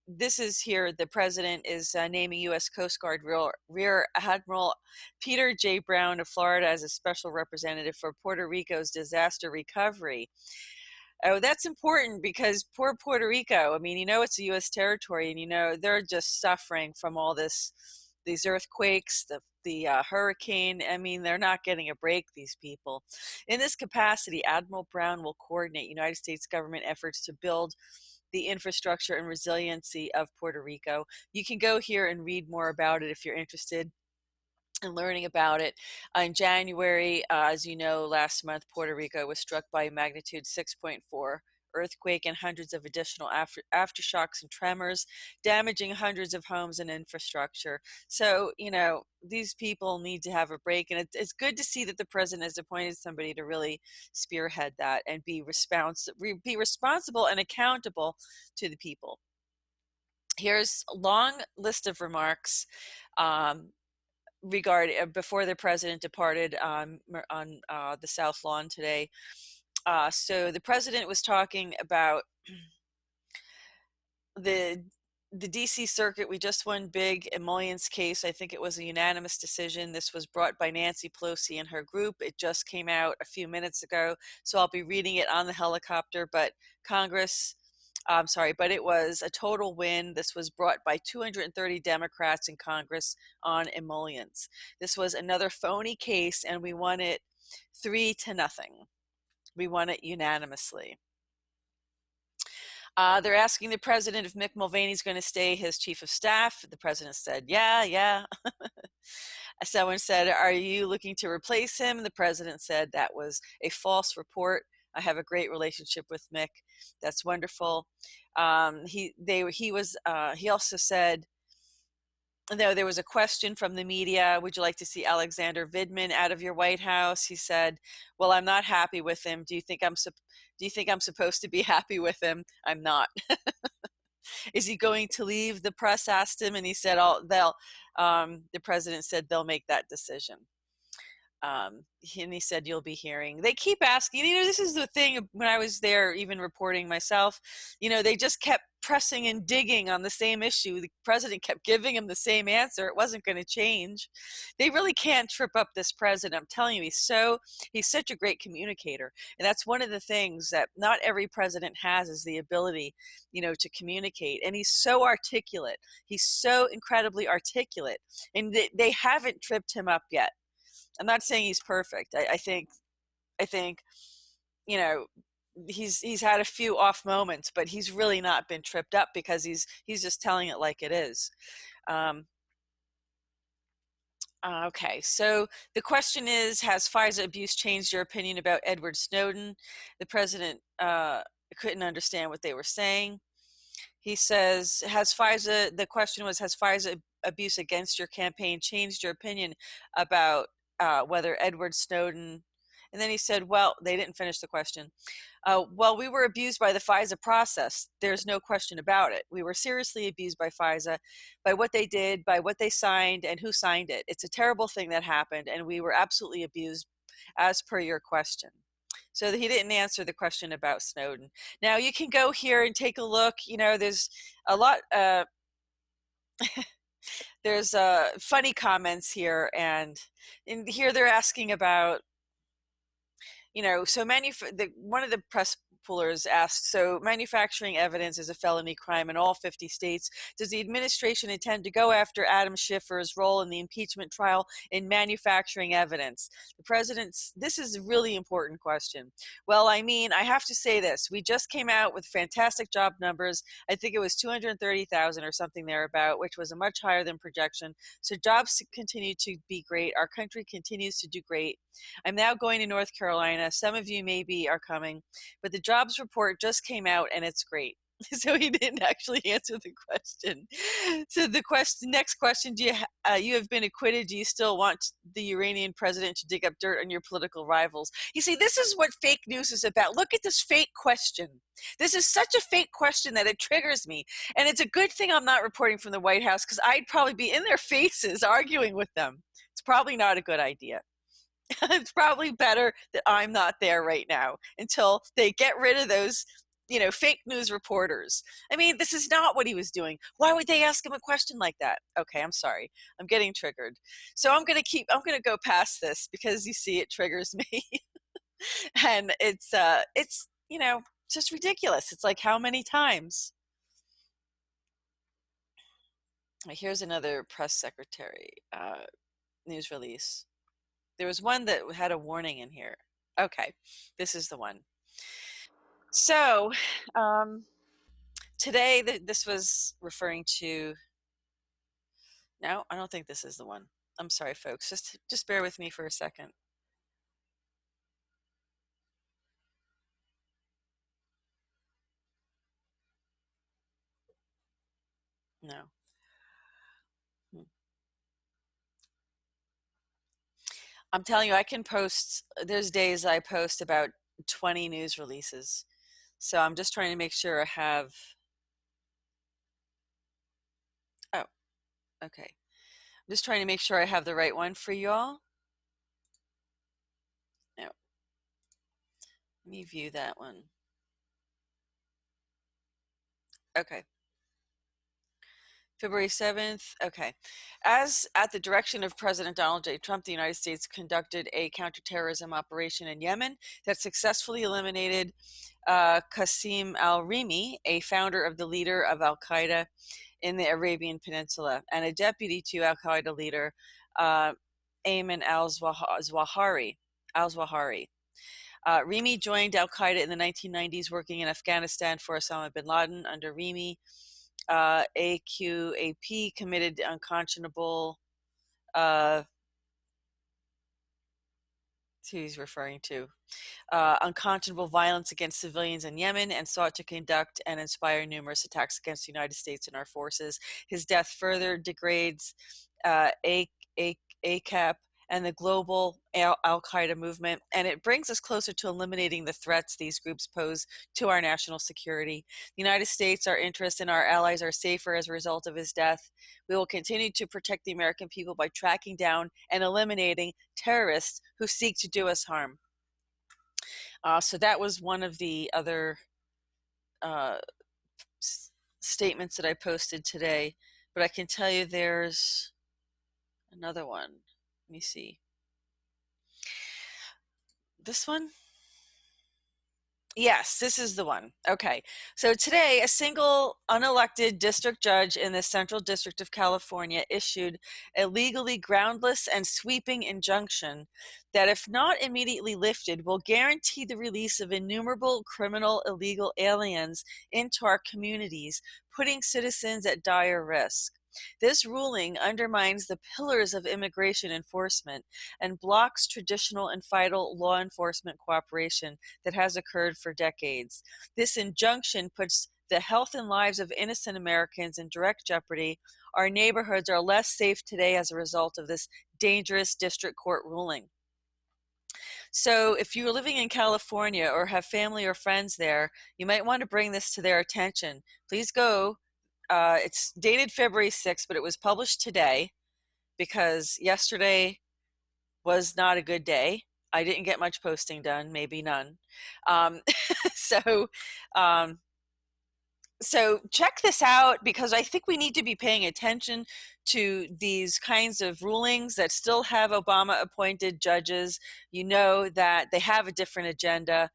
This is here, the president is naming U.S. Coast Guard Rear Admiral Peter J. Brown of Florida as a special representative for Puerto Rico's disaster recovery. Oh, that's important because poor Puerto Rico, I mean, it's a U.S. territory, and they're just suffering from all these earthquakes, the hurricane. I mean, they're not getting a break, these people. In this capacity, Admiral Brown will coordinate United States government efforts to build the infrastructure and resiliency of Puerto Rico. You can go here and read more about it if you're interested in learning about it. In January, as you know, last month, Puerto Rico was struck by a magnitude 6.4 earthquake and hundreds of additional aftershocks and tremors, damaging hundreds of homes and infrastructure. So, these people need to have a break, and it's good to see that the president has appointed somebody to really spearhead that and be responsible and accountable to the people. Here's a long list of remarks before the president departed on the South Lawn today. So the president was talking about the DC Circuit. We just won big emollients case. I think it was a unanimous decision. This was brought by Nancy Pelosi and her group. It just came out a few minutes ago, so I'll be reading it on the helicopter. But but it was a total win. This was brought by 230 Democrats in Congress on emollients. This was another phony case, and we won it 3-0. We won it unanimously. They're asking the president if Mick Mulvaney is going to stay his chief of staff. The president said, yeah. Someone said, are you looking to replace him? The president said that was a false report. I have a great relationship with Mick. That's wonderful. He also said, there was a question from the media, would you like to see Alexander Vidman out of your White House? He said, well, I'm not happy with him. Do you think I'm supposed to be happy with him? I'm not. Is he going to leave? The press asked him, and he said, the president said they'll make that decision. And he said, you'll be hearing. They keep asking, this is the thing when I was there, even reporting myself, they just kept pressing and digging on the same issue. The president kept giving him the same answer. It wasn't going to change. They really can't trip up this president. I'm telling you, he's such a great communicator. And that's one of the things that not every president has, is the ability, to communicate. And he's so articulate. He's so incredibly articulate. And they haven't tripped him up yet. I'm not saying he's perfect. I think, he's had a few off moments, but he's really not been tripped up because he's just telling it like it is. Okay, so the question is, has FISA abuse changed your opinion about Edward Snowden? The president couldn't understand what they were saying. He says, the question was, has FISA abuse against your campaign changed your opinion about whether Edward Snowden, and then he said, well, they didn't finish the question. Well, we were abused by the FISA process. There's no question about it. We were seriously abused by FISA, by what they did, by what they signed, and who signed it. It's a terrible thing that happened, and we were absolutely abused as per your question. So he didn't answer the question about Snowden. Now, you can go here and take a look. There's a lot... there's funny comments here, and in here they're asking about, so one of the press pullers asked, so manufacturing evidence is a felony crime in all 50 states. Does the administration intend to go after Adam Schiffer's role in the impeachment trial in manufacturing evidence? This is a really important question. Well, I have to say this. We just came out with fantastic job numbers. I think it was 230,000 or something thereabout, which was a much higher than projection. So jobs continue to be great. Our country continues to do great. I'm now going to North Carolina. Some of you maybe are coming, but the job jobs report just came out and it's great. So he didn't actually answer the question. So the next question, you have been acquitted. Do you still want the Iranian president to dig up dirt on your political rivals? You see, this is what fake news is about. Look at this fake question. This is such a fake question that it triggers me. And it's a good thing I'm not reporting from the White House, because I'd probably be in their faces arguing with them. It's probably not a good idea. It's probably better that I'm not there right now until they get rid of those, fake news reporters. I mean, this is not what he was doing. Why would they ask him a question like that? Okay, I'm sorry. I'm getting triggered. So I'm going to go past this, because you see, it triggers me. And it's just ridiculous. It's like, how many times? Here's another press secretary news release. There was one that had a warning in here. Okay, this is the one. So today, this was referring to, no, I don't think this is the one. I'm sorry, folks. Just bear with me for a second. No. I'm telling you, I can post, there's days I post about 20 news releases. So I'm just trying to make sure I have, oh, okay. I'm just trying to make sure I have the right one for you all. No. Let me view that one. Okay. February 7th. Okay. As at the direction of President Donald J. Trump, the United States conducted a counterterrorism operation in Yemen that successfully eliminated Qasim al-Rimi, a founder of the leader of al-Qaeda in the Arabian Peninsula, and a deputy to al-Qaeda leader, Ayman al-Zawahiri. Rimi joined al-Qaeda in the 1990s, working in Afghanistan for Osama bin Laden. Under Rimi, AQAP committed unconscionable, he's referring to unconscionable violence against civilians in Yemen, and sought to conduct and inspire numerous attacks against the United States and our forces. His death further degrades ACAP and the global al-Qaeda movement, and it brings us closer to eliminating the threats these groups pose to our national security. The United States, our interests, and our allies are safer as a result of his death. We will continue to protect the American people by tracking down and eliminating terrorists who seek to do us harm. So that was one of the other statements that I posted today, but I can tell you there's another one. Let me see. This one? Yes, this is the one. Okay. So today, a single unelected district judge in the Central District of California issued a legally groundless and sweeping injunction that, if not immediately lifted, will guarantee the release of innumerable criminal illegal aliens into our communities, putting citizens at dire risk. This ruling undermines the pillars of immigration enforcement and blocks traditional and vital law enforcement cooperation that has occurred for decades. This injunction puts the health and lives of innocent Americans in direct jeopardy. Our neighborhoods are less safe today as a result of this dangerous district court ruling. So if you're living in California or have family or friends there, you might want to bring this to their attention. Please go. It's dated February 6th, but it was published today because yesterday was not a good day. I didn't get much posting done, maybe none. So check this out, because I think we need to be paying attention to these kinds of rulings that still have Obama appointed judges. You know that they have a different agenda.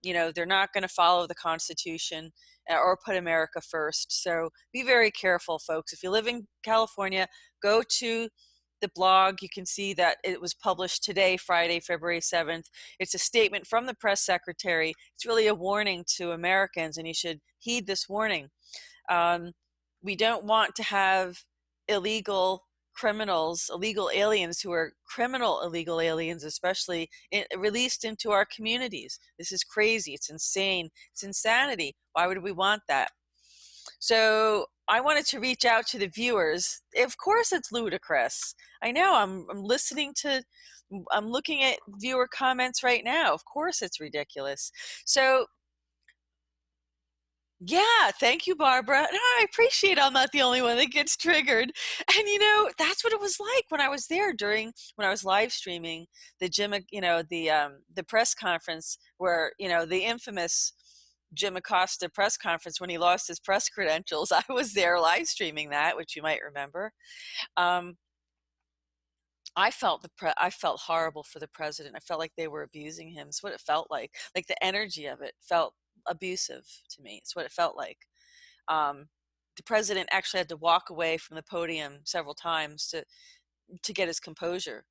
They're not going to follow the Constitution or put America first. So be very careful, folks. If you live in California, go to the blog. You can see that it was published today, Friday, February 7th. It's a statement from the press secretary. It's really a warning to Americans, and you should heed this warning. We don't want to have illegal criminals, illegal aliens who are criminal illegal aliens, especially released into our communities. This is crazy. It's insane. It's insanity. Why would we want that? So I wanted to reach out to the viewers. Of course, it's ludicrous. I know. I'm listening to. I'm looking at viewer comments right now. Of course, it's ridiculous. So yeah, thank you, Barbara. No, I appreciate I'm not the only one that gets triggered. And that's what it was like when I was there when I was live streaming the the press conference where, the infamous Jim Acosta press conference when he lost his press credentials. I was there live streaming that, which you might remember. Um, I felt I felt horrible for the president. I felt like they were abusing him. It's what it felt like. Like the energy of it felt abusive to me. It's what it felt like. The president actually had to walk away from the podium several times to get his composure.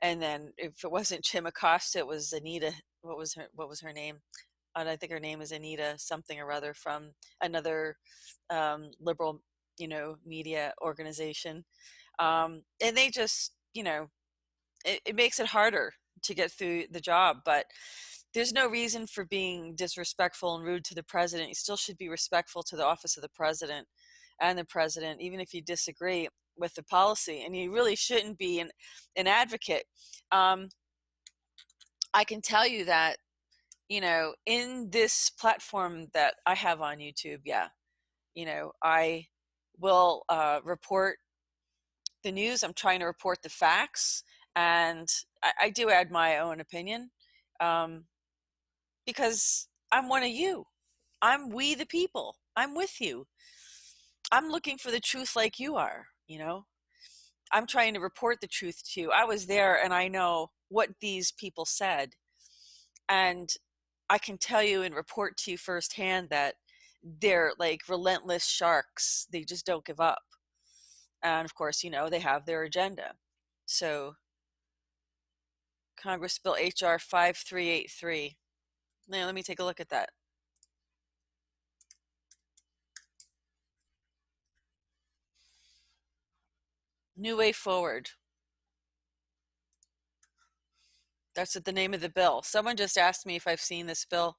And then if it wasn't Jim Acosta, it was Anita. What was her name? And I think her name is Anita something or other from another liberal, media organization. And they just, it makes it harder to get through the job. But there's no reason for being disrespectful and rude to the president. You still should be respectful to the office of the president and the president, even if you disagree with the policy. And you really shouldn't be an advocate. I can tell you that, in this platform that I have on YouTube, I will report the news. I'm trying to report the facts, and I do add my own opinion because I'm one of you. I'm we the people. I'm with you. I'm looking for the truth like you are, I'm trying to report the truth to you. I was there and I know what these people said. And I can tell you and report to you firsthand that they're like relentless sharks. They just don't give up. And of course, they have their agenda. So Congress Bill HR 5383. Now, let me take a look at that. New Way Forward. That's the name of the bill. Someone just asked me if I've seen this bill.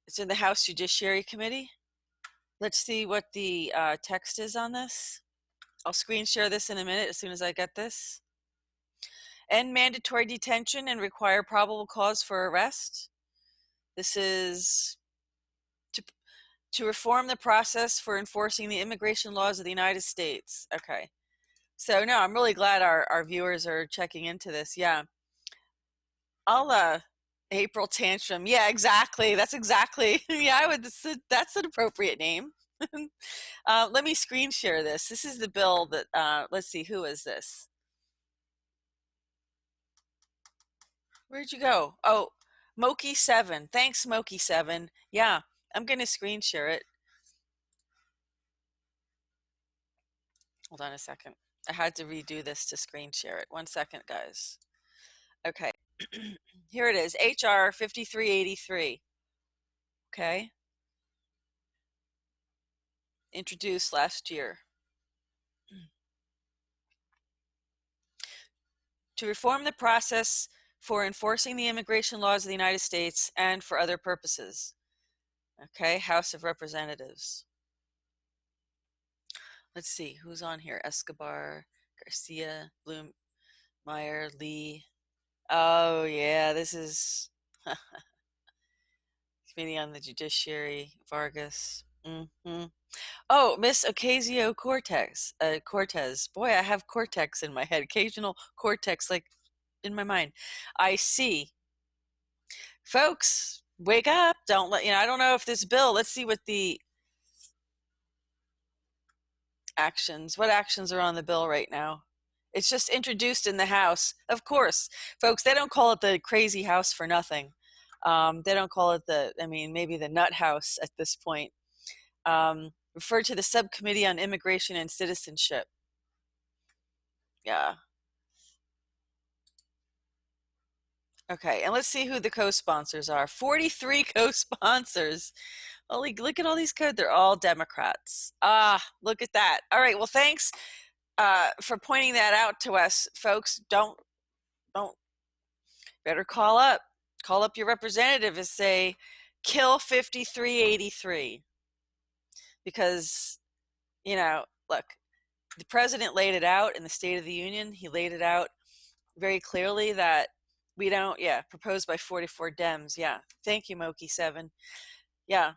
It's in the House Judiciary Committee. Let's see what the text is on this. I'll screen share this in a minute as soon as I get this. End mandatory detention and require probable cause for arrest. This is to reform the process for enforcing the immigration laws of the United States. Okay. So no, I'm really glad our viewers are checking into this. Yeah. I'll April Tantrum. Yeah, exactly. That's exactly. Yeah, that's an appropriate name. Let me screen share this. This is the bill that let's see, who is this? Where'd you go? Oh, Moki7. Thanks, Moki7. Yeah, I'm going to screen share it. Hold on a second. I had to redo this to screen share it. 1 second, guys. Okay. Here it is, HR 5383. Okay. Introduced last year. To reform the process for enforcing the immigration laws of the United States and for other purposes. Okay, House of Representatives. Let's see, who's on here? Escobar, Garcia, Bloom, Meyer, Lee. Oh, yeah, this is Committee on the Judiciary, Vargas. Oh, Miss Ocasio-Cortez. Cortez. Boy, I have cortex in my head. Occasional cortex, like in my mind. I see. Folks, wake up. Don't let, I don't know if this bill, let's see what the what actions are on the bill right now. It's just introduced in the House. Of course, folks, they don't call it the crazy house for nothing. They don't call it maybe the nut house at this point. Refer to the Subcommittee on Immigration and Citizenship. Yeah. Okay, and let's see who the co-sponsors are. 43 co-sponsors. Holy, look at all these codes. They're all Democrats. Ah, look at that. All right, well, thanks. for pointing that out to us, folks. Don't better call up your representative and say, kill 5383, because look, the president laid it out in the State of the Union. He laid it out very clearly that we don't, proposed by 44 Dems. Yeah, thank you, Moki 7. Yeah,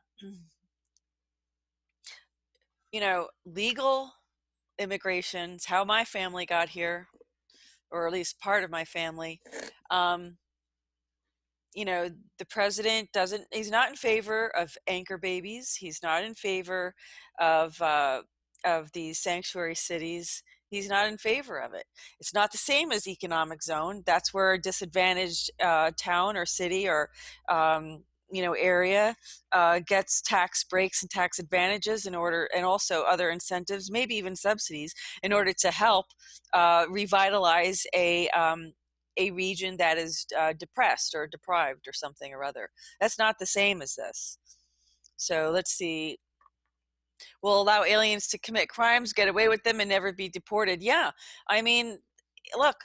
legal immigration's how my family got here, or at least part of my family. The president he's not in favor of anchor babies. He's not in favor of these sanctuary cities. He's not in favor of it. It's not the same as economic zone. That's where a disadvantaged town or city or area gets tax breaks and tax advantages in order, and also other incentives, maybe even subsidies, in order to help revitalize a region that is depressed or deprived or something or other. That's not the same as this. So let's see. Will allow aliens to commit crimes, get away with them, and never be deported. Yeah, I mean, look,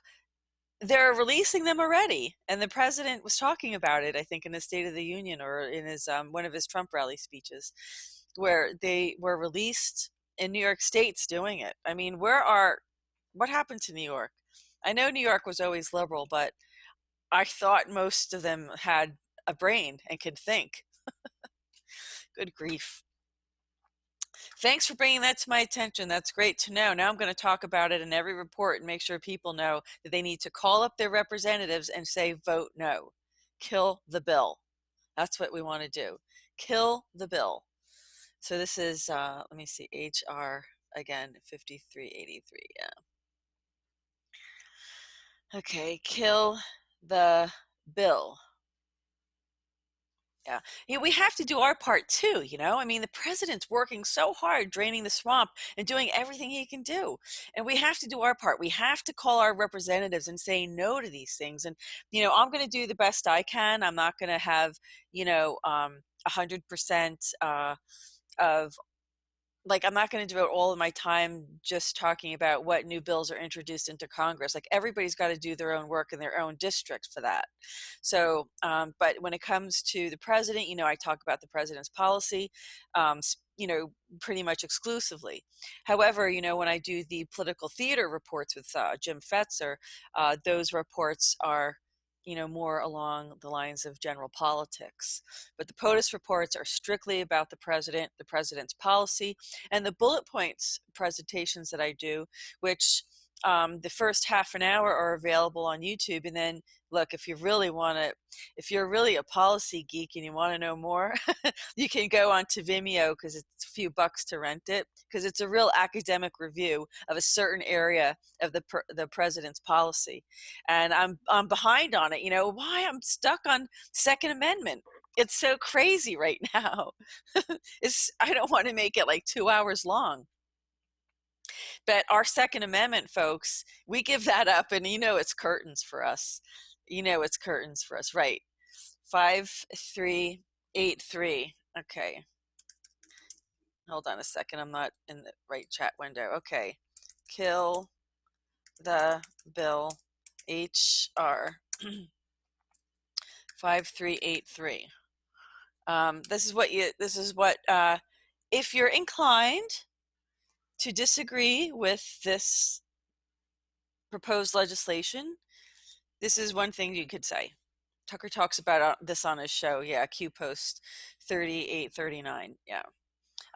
they're releasing them already, and the president was talking about it, I think, in the State of the Union or in his one of his Trump rally speeches, where they were released in New York State's doing it. I mean, what happened to New York? I know New York was always liberal, but I thought most of them had a brain and could think. Good grief. Thanks for bringing that to my attention. That's great to know. Now I'm going to talk about it in every report and make sure people know that they need to call up their representatives and say, vote no. Kill the bill. That's what we want to do. Kill the bill. So this is, let me see, HR, again, 5383, yeah. Okay, kill the bill. Yeah, we have to do our part too, I mean, the president's working so hard draining the swamp and doing everything he can do. And we have to do our part. We have to call our representatives and say no to these things. And, I'm going to do the best I can. I'm not going to have, 100% of, like, I'm not going to devote all of my time just talking about what new bills are introduced into Congress. Like, everybody's got to do their own work in their own district for that. So, but when it comes to the president, I talk about the president's policy, pretty much exclusively. However, when I do the political theater reports with Jim Fetzer, those reports are more along the lines of general politics. But the POTUS reports are strictly about the president's policy, and the bullet points presentations that I do, which the first half an hour are available on YouTube. And then, look, if you're really a policy geek and you want to know more, you can go on to Vimeo, because it's a few bucks to rent it, because it's a real academic review of a certain area of the president's policy. And I'm behind on it. Why I'm stuck on Second Amendment. It's so crazy right now. I don't want to make it like 2 hours long. But our Second Amendment, folks, we give that up, and it's curtains for us. It's curtains for us, right? 5383. Okay. Hold on a second. I'm not in the right chat window. Okay. Kill the bill, HR 5383. This is what if you're inclined to disagree with this proposed legislation, this is one thing you could say. Tucker talks about this on his show. Yeah, Q Post 3839. Yeah.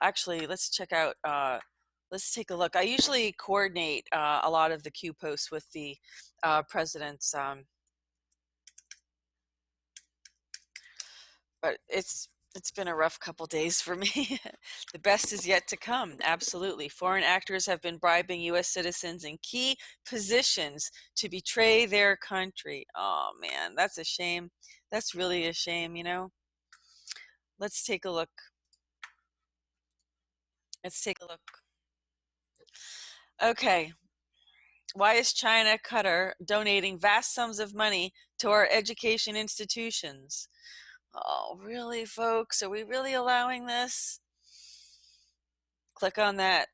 Actually, let's check out, let's take a look. I usually coordinate a lot of the Q posts with the president's, but it's been a rough couple days for me. The best is yet to come. Absolutely. Foreign actors have been bribing U.S. citizens in key positions to betray their country. Oh, man, that's a shame. That's really a shame, Let's take a look. Let's take a look. Okay. Why is China, Qatar donating vast sums of money to our education institutions? Oh, really, folks? Are we really allowing this? Click on that.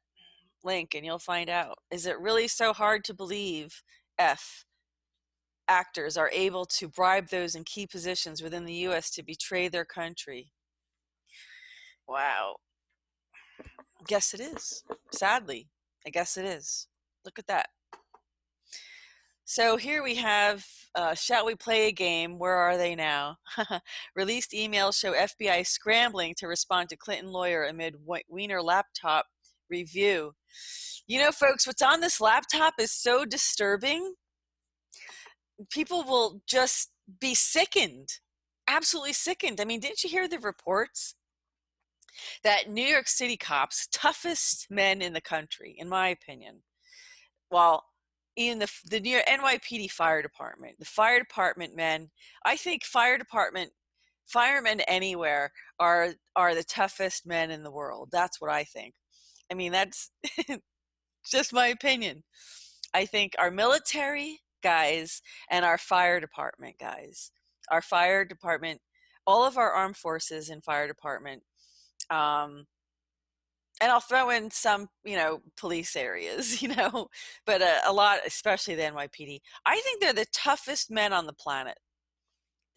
link and you'll find out. Is it really so hard to believe F actors are able to bribe those in key positions within the U.S. to betray their country? Wow. Guess it is. Sadly, I guess it is. Look at that. So here we have, shall we play a game? Where are they now? Released emails show FBI scrambling to respond to Clinton lawyer amid Wiener laptop review. You know, folks, what's on this laptop is so disturbing. People will just be sickened, absolutely sickened. I mean, didn't you hear the reports that New York City cops, toughest men in the country, in my opinion, well, even the New York NYPD fire department, the fire department men, I think firemen anywhere are the toughest men in the world. That's what I think. I mean, that's just my opinion. I think our military guys and our fire department guys, our fire department, all of our armed forces and fire department, and I'll throw in some, police areas, but a lot, especially the NYPD. I think they're the toughest men on the planet.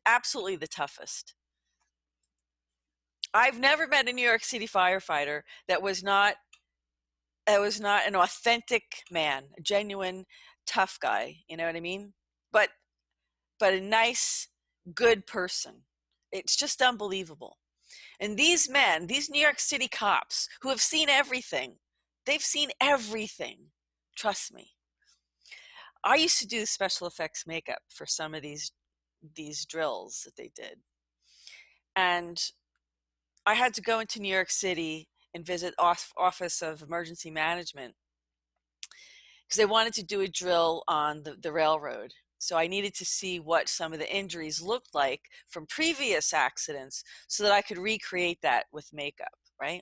Absolutely the toughest. I've never met a New York City firefighter that was not an authentic man, a genuine tough guy. You know what I mean? But a nice, good person. It's just unbelievable. And these men, these New York City cops who have seen everything, they've seen everything. Trust me. I used to do special effects makeup for some of these drills that they did. And I had to go into New York City and visit Office of Emergency Management because they wanted to do a drill on the railroad. So I needed to see what some of the injuries looked like from previous accidents so that I could recreate that with makeup, right?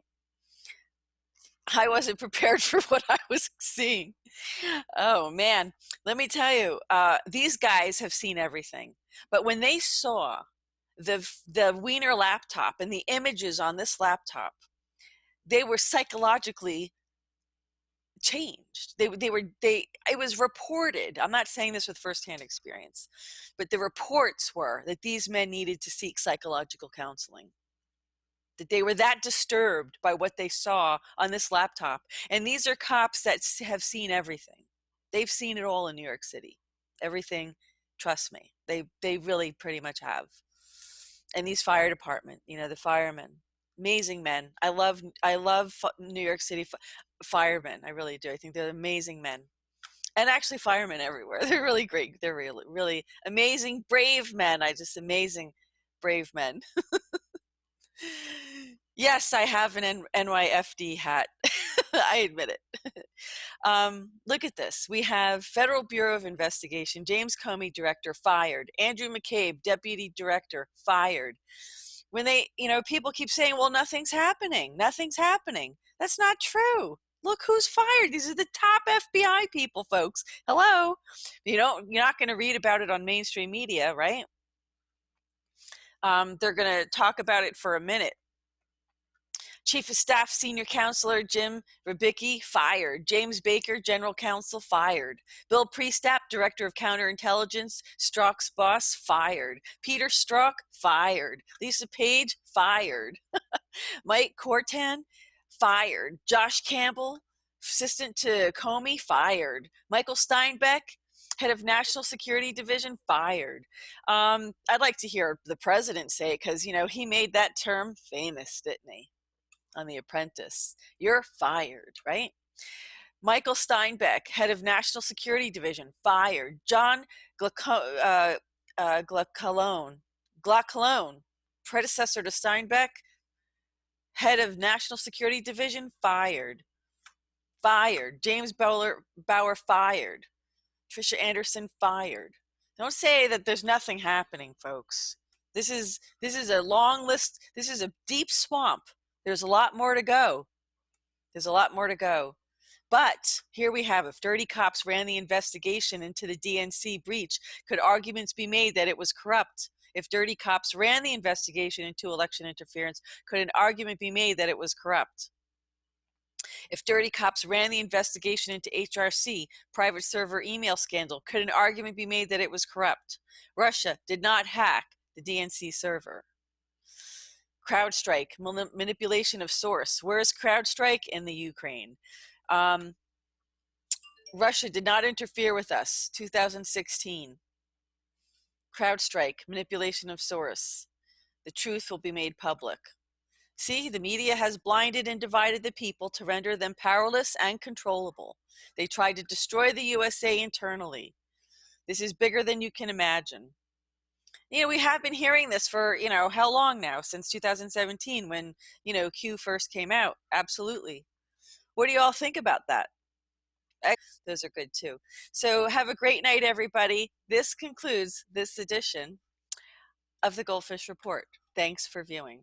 I wasn't prepared for what I was seeing. Oh, man. Let me tell you, these guys have seen everything. But when they saw the Wiener laptop and the images on this laptop, they were psychologically changed. It was reported. I'm not saying this with firsthand experience, but the reports were that these men needed to seek psychological counseling, that they were that disturbed by what they saw on this laptop. And these are cops that have seen everything. They've seen it all in New York City. Everything, trust me. They really pretty much have. And these fire department, the firemen, amazing men. I love New York City firemen. I really do. I think they're amazing men. And actually firemen everywhere. They're really great. They're really, really amazing, brave men. Amazing, brave men. Yes, I have an NYFD hat. I admit it. Look at this. We have Federal Bureau of Investigation, James Comey, director, fired. Andrew McCabe, deputy director, fired. When people keep saying, well, nothing's happening. Nothing's happening. That's not true. Look who's fired. These are the top FBI people, folks. Hello. You're not going to read about it on mainstream media, right? They're going to talk about it for a minute. Chief of Staff Senior Counselor Jim Rybicki, fired. James Baker, General Counsel, fired. Bill Priestap, Director of Counterintelligence, Strzok's boss, fired. Peter Strzok, fired. Lisa Page, fired. Mike Cortan, fired. Josh Campbell, assistant to Comey, fired. Michael Steinbeck, head of National Security Division, fired. I'd like to hear the president say it because, he made that term famous, didn't he? On The Apprentice. You're fired, right? Michael Steinbeck, head of National Security Division, fired. John Glacalone, predecessor to Steinbeck, head of National Security Division, fired. James Bauer, fired. Tricia Anderson, fired. Don't say that there's nothing happening, folks. This is a long list. This is a deep swamp. There's a lot more to go. But here we have, if dirty cops ran the investigation into the DNC breach, could arguments be made that it was corrupt? If dirty cops ran the investigation into election interference, could an argument be made that it was corrupt? If dirty cops ran the investigation into HRC, private server email scandal, could an argument be made that it was corrupt? Russia did not hack the DNC server. CrowdStrike, manipulation of source. Where is CrowdStrike? In the Ukraine. Russia did not interfere with us. 2016. CrowdStrike, manipulation of source. The truth will be made public. See, the media has blinded and divided the people to render them powerless and controllable. They tried to destroy the USA internally. This is bigger than you can imagine. We have been hearing this for, how long now? Since 2017 when, Q first came out. Absolutely. What do you all think about that? Those are good too. So have a great night, everybody. This concludes this edition of the GoldFish Report. Thanks for viewing.